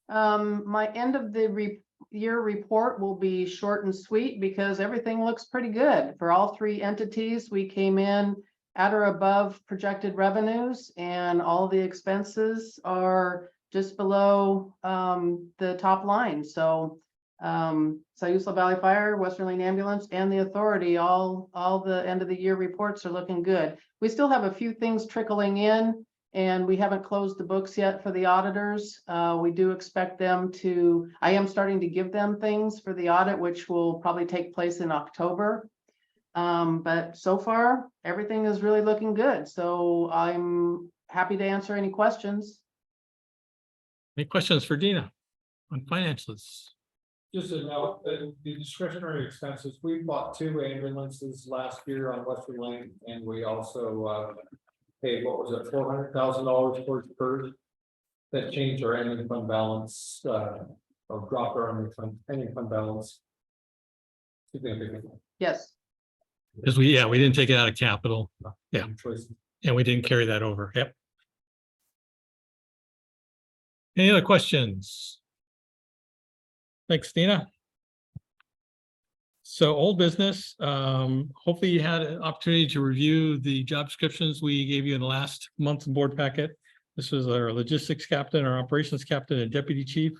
My end of the year report will be short and sweet because everything looks pretty good. For all three entities, we came in at or above projected revenues, and all the expenses are just below the top line. So Wlfea Valley Fire, Western Lane Ambulance, and the Authority, all the end of the year reports are looking good. We still have a few things trickling in, and we haven't closed the books yet for the auditors. We do expect them to, I am starting to give them things for the audit, which will probably take place in October. But so far, everything is really looking good. So I'm happy to answer any questions. Any questions for Dina on financials? Just a note, the discretionary expenses, we bought 2 ambulances last year on Western Lane, and we also paid, what was it, $400,000 towards PERS. That changed our ending fund balance, or dropped our ending fund balance significantly. Yes. Because we didn't take it out of capital. Yeah. Choice. And we didn't carry that over. Yep. Any other questions? Thanks, Dina. So old business, hopefully you had an opportunity to review the job descriptions we gave you in the last month's board packet. This was our logistics captain, our operations captain, and deputy chief.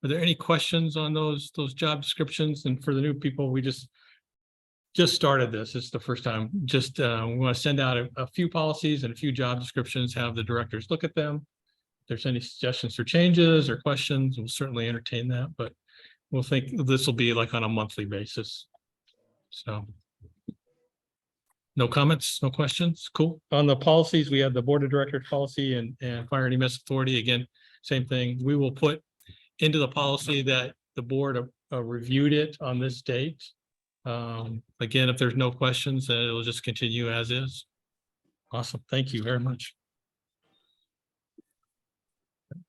Are there any questions on those job descriptions? And for the new people, we just started this. It's the first time. Just we want to send out a few policies and a few job descriptions, have the directors look at them. If there's any suggestions for changes or questions, we'll certainly entertain that, but we'll think this will be like on a monthly basis. So no comments, no questions. Cool. On the policies, we have the board of directors policy and fire and EMS authority. Again, same thing. We will put into the policy that the board reviewed it on this date. Again, if there's no questions, then it'll just continue as is. Awesome. Thank you very much.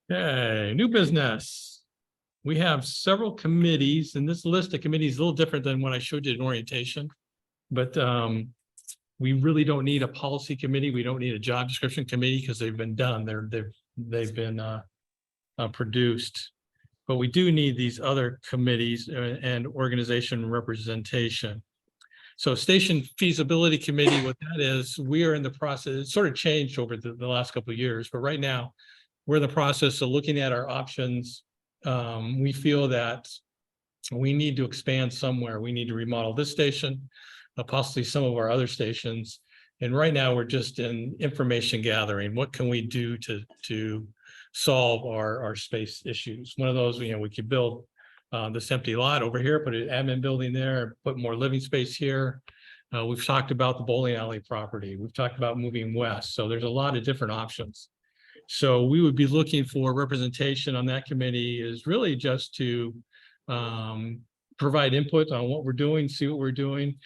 Okay, new business. We have several committees, and this list of committees is a little different than what I showed you in orientation. But we really don't need a policy committee. We don't need a job description committee because they've been done. They've been produced. But we do need these other committees and organization representation. So station feasibility committee, what that is, we are in the process, it sort of changed over the last couple of years, but right now we're in the process of looking at our options. We feel that we need to expand somewhere. We need to remodel this station, possibly some of our other stations. And right now we're just in information gathering. What can we do to solve our space issues? One of those, we could build this empty lot over here, put an admin building there, put more living space here. We've talked about the bowling alley property. We've talked about moving west. So there's a lot of different options. So we would be looking for representation on that committee is really just to provide input on what we're doing, see what we're doing.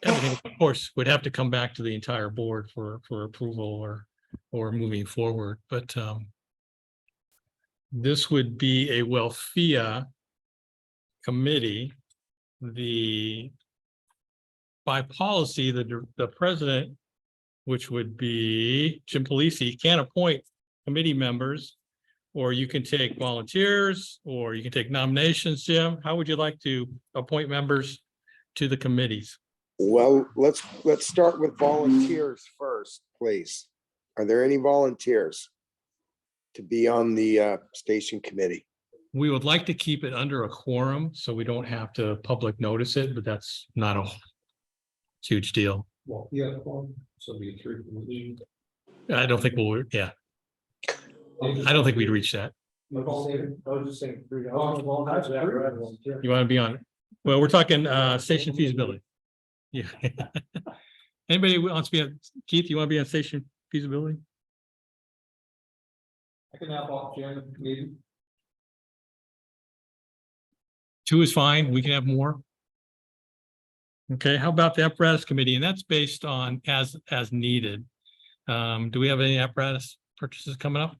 Everything, of course, would have to come back to the entire board for approval or moving forward, but this would be a Wlfea committee. By policy, the president, which would be Jim Polisi, can appoint committee members, or you can take volunteers, or you can take nominations. Jim, how would you like to appoint members to the committees? Well, let's start with volunteers first, please. Are there any volunteers to be on the station committee? We would like to keep it under a quorum, so we don't have to public notice it, but that's not a huge deal. Well, yeah, so we three. I don't think we'll, yeah. I don't think we'd reach that. I was just saying. You want to be on it? Well, we're talking station feasibility. Yeah. Anybody who wants to be on, Keith, you want to be on station feasibility? I can have all Jim, maybe. 2 is fine. We can have more. Okay, how about the apparatus committee? And that's based on as needed. Do we have any apparatus purchases coming up?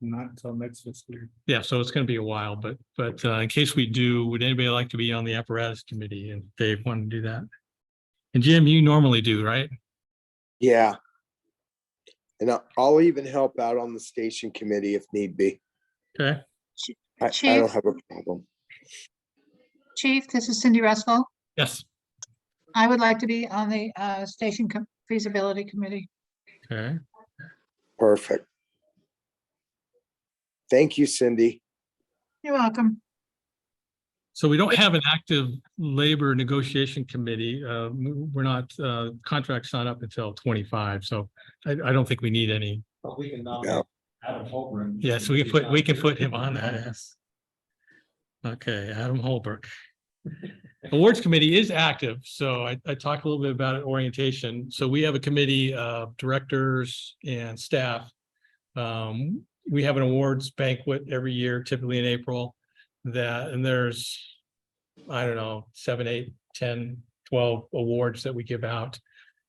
Not until next fiscal year. Yeah, so it's going to be a while, but in case we do, would anybody like to be on the apparatus committee? And Dave want to do that? And Jim, you normally do, right? Yeah. And I'll even help out on the station committee if need be. Okay. I don't have a problem. Chief, this is Cindy Russell. Yes. I would like to be on the station feasibility committee. Okay. Perfect. Thank you, Cindy. You're welcome. So we don't have an active labor negotiation committee. We're not, contracts not up until 25. So I don't think we need any. But we can No. nominate Adam Holbrook. Yes, we can put him on that. Yes. Okay, Adam Holbrook. Awards committee is active, so I talked a little bit about it, orientation. So we have a committee of directors and staff. We have an awards banquet every year, typically in April. And there's, I don't know, 7, 8, 10, 12 awards that we give out.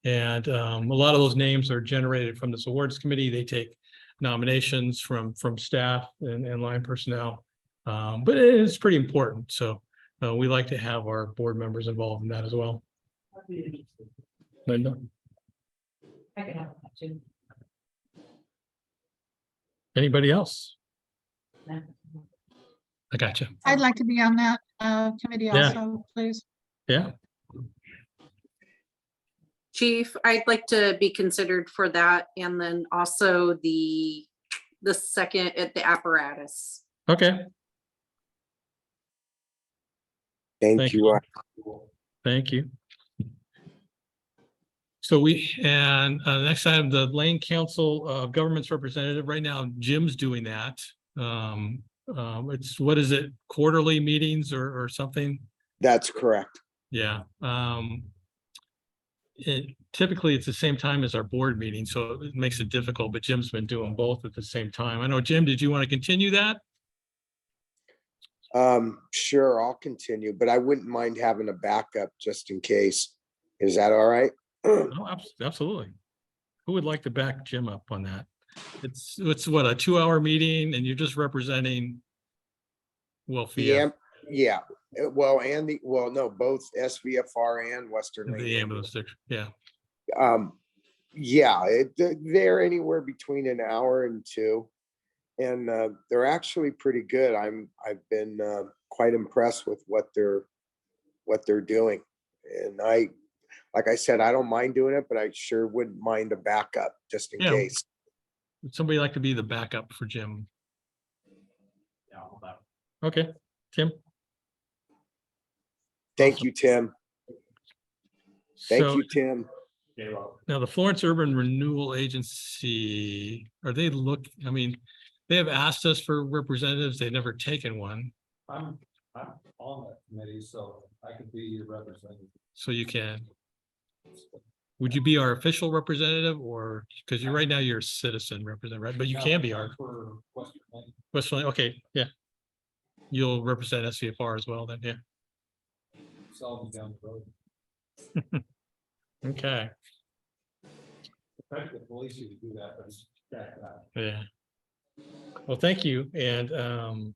And a lot of those names are generated from this awards committee. They take nominations from staff and line personnel. But it is pretty important. So we like to have our board members involved in that as well. Linda, I can have that too. anybody else? No. I got you. I'd like to be on that committee Yeah. also, please. Yeah. Chief, I'd like to be considered for that, and then also the second at the apparatus. Okay. Thank you. Thank you. So the next item, the Lane Council of Governments representative. Right now, Jim's doing that. It's, what is it, quarterly meetings or something? That's correct. Yeah. Typically it's the same time as our board meeting, so it makes it difficult, but Jim's been doing both at the same time. I know, Jim, did you want to continue that? Sure, I'll continue, but I wouldn't mind having a backup just in case. Is that all right? Oh, absolutely. Who would like to back Jim up on that? It's what, a 2-hour meeting and you're just representing Wlfea, Yeah, well, no, both SVFR and Western the Lane. ambulance district. Yeah. Yeah, they're anywhere between an hour and 2. And they're actually pretty good. I've been quite impressed with what they're doing. And like I said, I don't mind doing it, but I sure wouldn't mind a backup just in Yeah. case. Would somebody like to be the backup for Jim? Yeah, hold on. Okay, Tim. Thank you, Tim. Thank So you, Tim. Okay, well, now the Florence Urban Renewal Agency, I mean, they have asked us for representatives. They've never taken one. I'm on that committee, so I could be your representative. So you can. Would you be our official representative or, because you're right now you're a citizen representative, right? But you can be our For Western Maine. Westland, okay, yeah. You'll represent SVFR as well then, yeah. Sell me down the road. Okay, Try to get police to do that, but it's back that. yeah. Well, thank you, and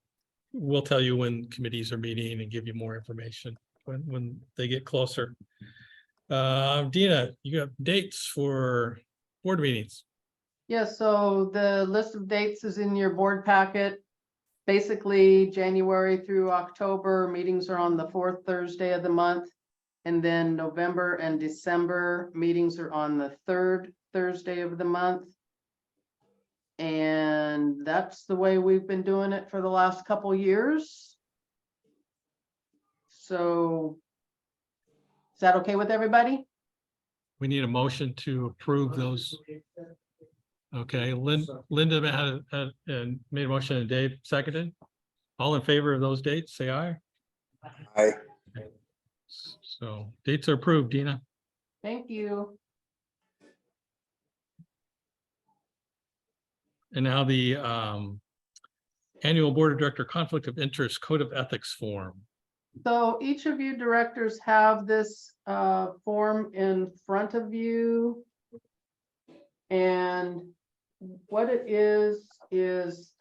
we'll tell you when committees are meeting and give you more information when they get closer. Dina, you have dates for board meetings. Yes, so the list of dates is in your board packet. Basically, January through October, meetings are on the fourth Thursday of the month. And then November and December, meetings are on the third Thursday of the month. And that's the way we've been doing it for the last couple years. So is that okay with everybody? We need a motion to approve those. Okay, Linda made a motion and Dave seconded. All in favor of those dates, say aye. Aye. So dates are approved, Dina. Thank you. And now the annual Board of Director Conflict of Interest Code of Ethics form. So each of you directors have this form in front of you. And what it is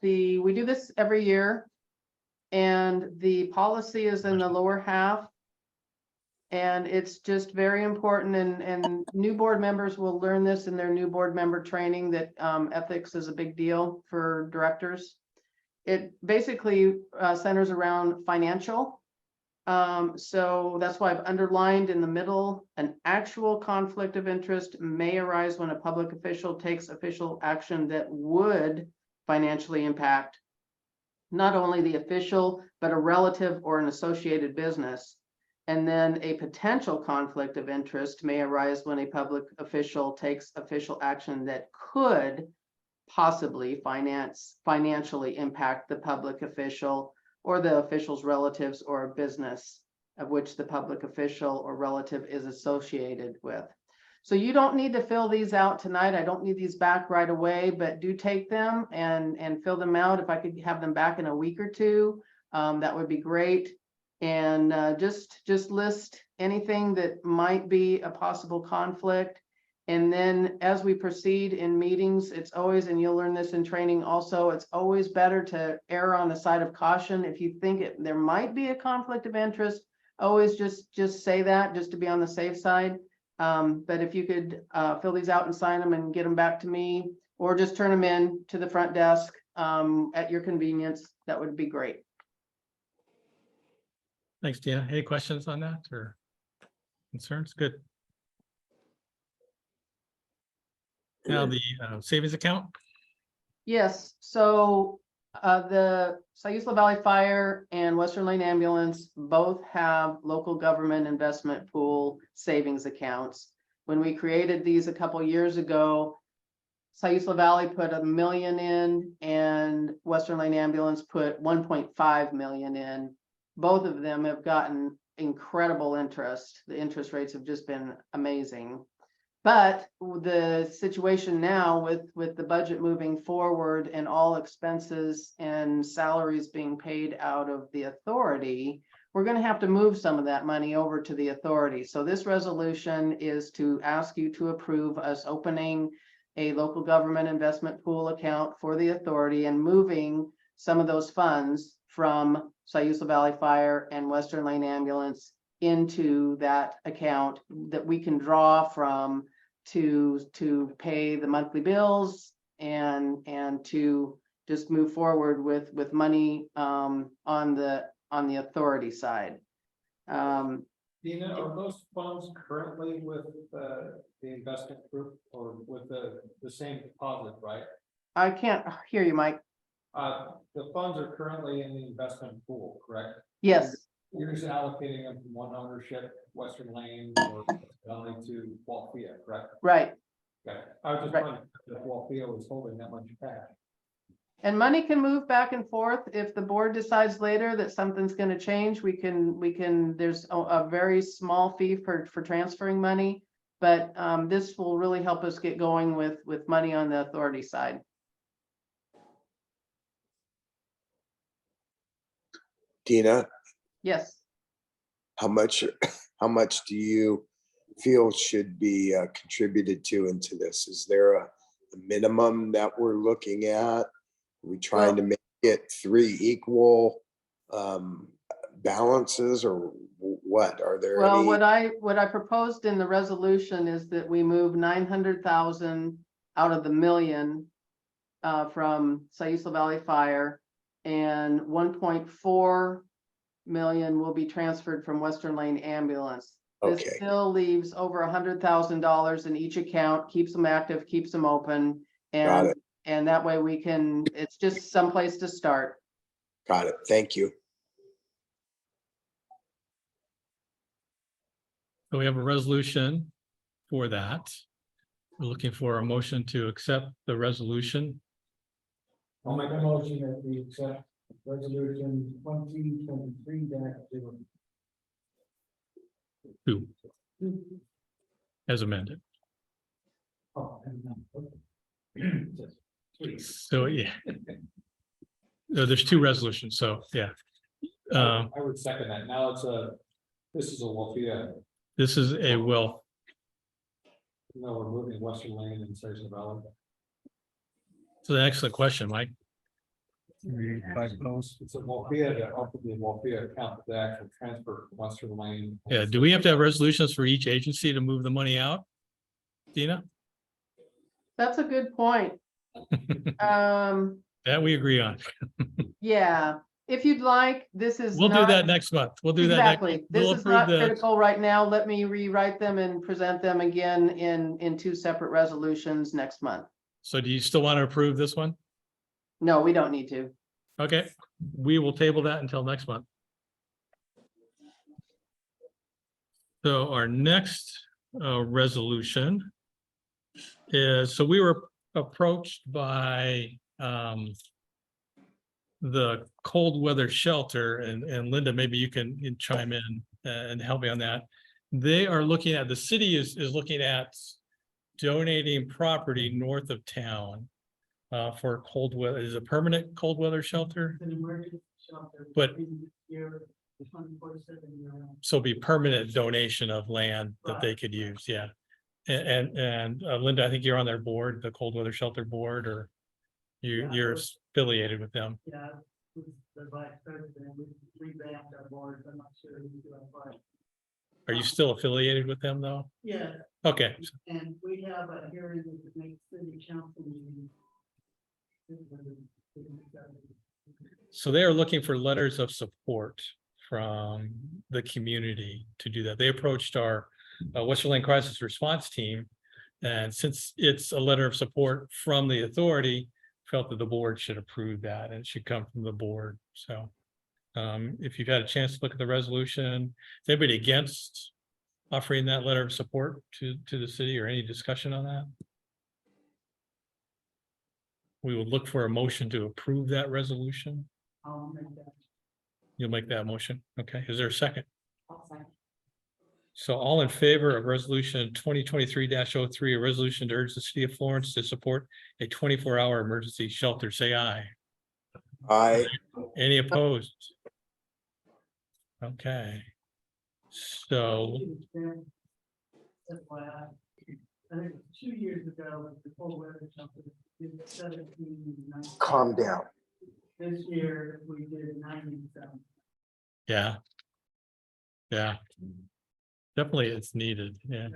we do this every year. And the policy is in the lower half. And it's just very important and new board members will learn this in their new board member training that ethics is a big deal for directors. It basically centers around financial. So that's why I've underlined in the middle, an actual conflict of interest may arise when a public official takes official action that would financially impact not only the official, but a relative or an associated business. And then a potential conflict of interest may arise when a public official takes official action that could possibly financially impact the public official or the official's relatives or a business of which the public official or relative is associated with. So you don't need to fill these out tonight. I don't need these back right away, but do take them and fill them out. If I could have them back in a week or two, that would be great. And just list anything that might be a possible conflict. And then as we proceed in meetings, it's always, and you'll learn this in training also, it's always better to err on the side of caution. If you think there might be a conflict of interest, always just say that, just to be on the safe side. But if you could fill these out and sign them and get them back to me, or just turn them in to the front desk at your convenience, that would be great. Thanks, Dina. Any questions on that or concerns? Good. Now the savings account. Yes, so the Sayula Valley Fire and Western Lane Ambulance both have local government investment pool savings accounts. When we created these a couple years ago, Sayula Valley put $1 million in and Western Lane Ambulance put 1.5 million in. Both of them have gotten incredible interest. The interest rates have just been amazing. But the situation now with the budget moving forward and all expenses and salaries being paid out of the authority, we're going to have to move some of that money over to the authority. So this resolution is to ask you to approve us opening a local government investment pool account for the authority and moving some of those funds from Sayula Valley Fire and Western Lane Ambulance into that account that we can draw from to pay the monthly bills and to just move forward with money on the authority side. Dina, are those funds currently with the investment group or with the same deposit, right? I can't hear you, Mike. The funds are currently in the investment pool, correct? Yes, You're just allocating them from one ownership, Western Lane or Valley to Wlfea, correct? right. Okay, I was just Right. wondering if Wlfea was holding that much cash. And money can move back and forth. If the board decides later that something's gonna change, there's a very small fee for transferring money. But this will really help us get going with money on the authority side. Dina, Yes. how much do you feel should be contributed to into this? Is there a minimum that we're looking at? Are we trying to make it 3 equal balances, or what? Are there Well, any? what I proposed in the resolution is that we move 900,000 out of the million from Saisla Valley Fire, and 1.4 million will be transferred from Western Lane Ambulance. This Okay, still leaves over $100,000 in each account, keeps them active, keeps them open, got it. and that way it's just someplace to start. Got it. Thank you. So we have a resolution for that. We're looking for a motion to accept the resolution. I'll make a motion that we accept resolution 2023-0. 2 as amended. Oh, So, yeah. No, there's 2 resolutions, so, yeah. I would second that. Now this is a Wlfea. This is a No, we're moving Western Lane and Sarson Valley. it's an excellent question, Mike. It's a Wlfea to open the Wlfea account, the actual transfer from Western Lane. Yeah, do we have to have resolutions for each agency to move the money out? Dina? That's a good point. That we agree on. Yeah, if you'd like, this is We'll do not- that next month. We'll do that. Exactly. We'll This is approve not the. critical right now. Let me rewrite them and present them again in 2 separate resolutions next month. So do you still want to approve this one? No, we don't need to. Okay, we will table that until next month. So our next resolution is, so we were approached by the cold weather shelter, and Linda, maybe you can chime in and help me on that. They are looking at, the city is looking at donating property north of town for cold weather, is a permanent cold weather shelter. It's an emergency shelter. But- You're 24/7 year round. So be permanent donation of land that they Right. could use, yeah. And Linda, I think you're on their board, the cold weather shelter board, or Yeah, you're I affiliated with them. Yeah, who's the vice president, we revamped our board, I'm not sure who's doing what. Are you still affiliated with them though? Yeah, Okay, and we have a hearing with the next city council meeting. so they are looking for letters of support from the community to do that. They approached our Western Lane Crisis Response Team. And since it's a letter of support from the authority, felt that the board should approve that and it should come from the board. So if you've had a chance to look at the resolution, is anybody against offering that letter of support to the city, or any discussion on that? We would look for a motion to approve that resolution. I'll make that. You'll make that motion. Okay, is there a second? I'll second. So all in favor of resolution 2023-03, a resolution to urge the city of Florence to support a 24-hour emergency shelter, say aye. Aye. Any opposed? Okay. So, FYI, I think 2 years ago, the cold weather shelter did 17, 19. Calm down. This year, we did 97. yeah. Yeah. Definitely it's needed, yeah.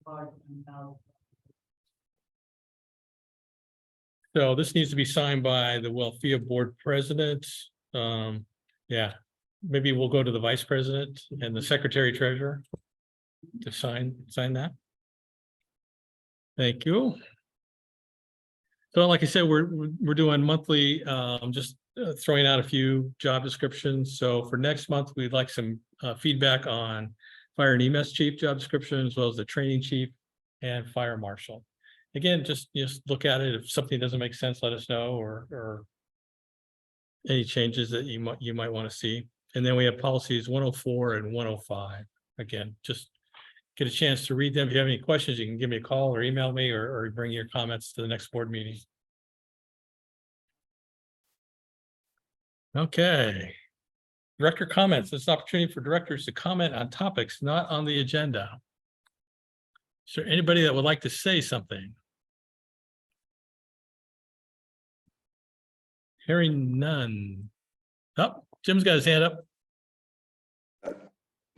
5,000. So this needs to be signed by the Wlfea board president. Yeah, maybe we'll go to the vice president and the secretary treasurer to sign that. Thank you. So like I said, we're doing monthly, just throwing out a few job descriptions. So for next month, we'd like some feedback on fire and EMS chief job description, as well as the training chief and fire marshal. again, just look at it. If something doesn't make sense, let us know, or any changes that you might want to see. And then we have policies 104 and 105. Again, just get a chance to read them. If you have any questions, you can give me a call or email me, or bring your comments to the next board meeting. Okay. Director comments. This is an opportunity for directors to comment on topics not on the agenda. Is there anybody that would like to say something? Hearing none. Oh, Jim's got his hand up.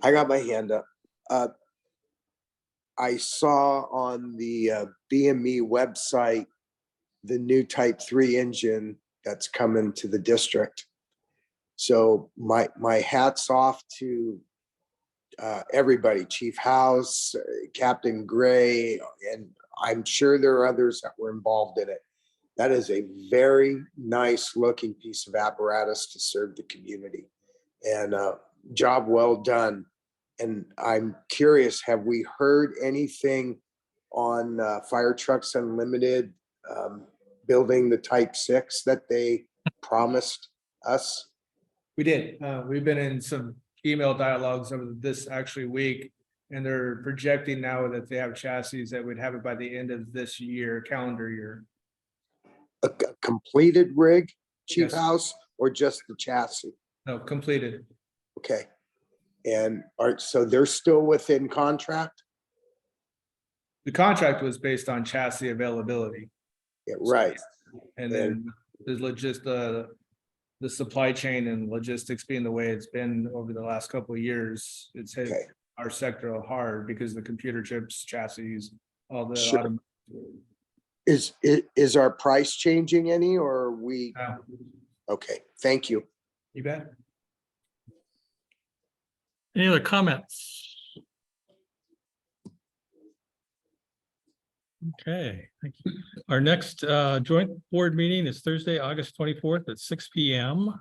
I got my hand up. I saw on the BME website the new Type 3 engine that's coming to the district. So my hat's off to everybody, Chief House, Captain Gray, and I'm sure there are others that were involved in it. That is a very nice looking piece of apparatus to serve the community, and job well done. And I'm curious, have we heard anything on Fire Trucks Unlimited building the Type 6 that they promised us? We did. We've been in some email dialogues over this actually week, and they're projecting now that they have chassis that would have it by the end of this year, calendar year. A completed rig, Chief Yes. House, or just the chassis? No, completed. Okay. And so they're still within contract? The contract was based on chassis availability. Yeah, right. And then there's the supply chain and logistics being the way it's been over the last couple of years. It's hit Okay. our sector hard because the computer chips, chassis, all the. Sure. Is our price changing any, or are we? Okay, thank you. You bet. Any other comments? Okay, thank you. Our next joint board meeting is Thursday, August 24th at 6 p.m.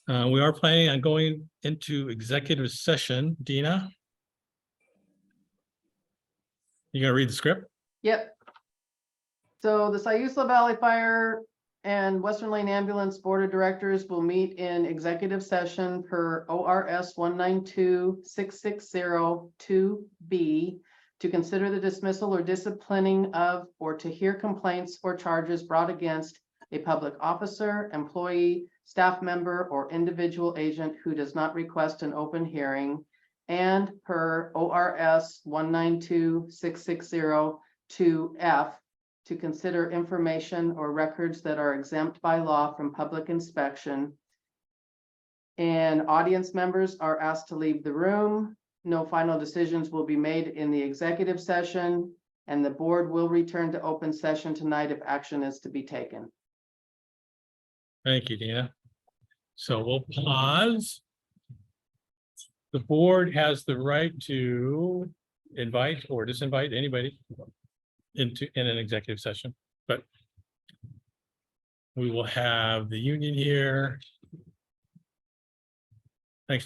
We are planning on going into executive session. Dina? You gonna read the script? Yep. So the Siuslaw Valley Fire and Western Lane Ambulance Board of Directors will meet in executive session per ORS 192-660-2B to consider the dismissal or disciplining of, or to hear complaints or charges brought against a public officer, employee, staff member, or individual agent who does not request an open hearing, and per ORS 192-660-2F to consider information or records that are exempt by law from public inspection. And audience members are asked to leave the room. No final decisions will be made in the executive session, and the board will return to open session tonight if action is to be taken. Thank you, Dina. So we'll pause. The board has the right to invite or disinvite anybody in an executive session, but we will have the union here,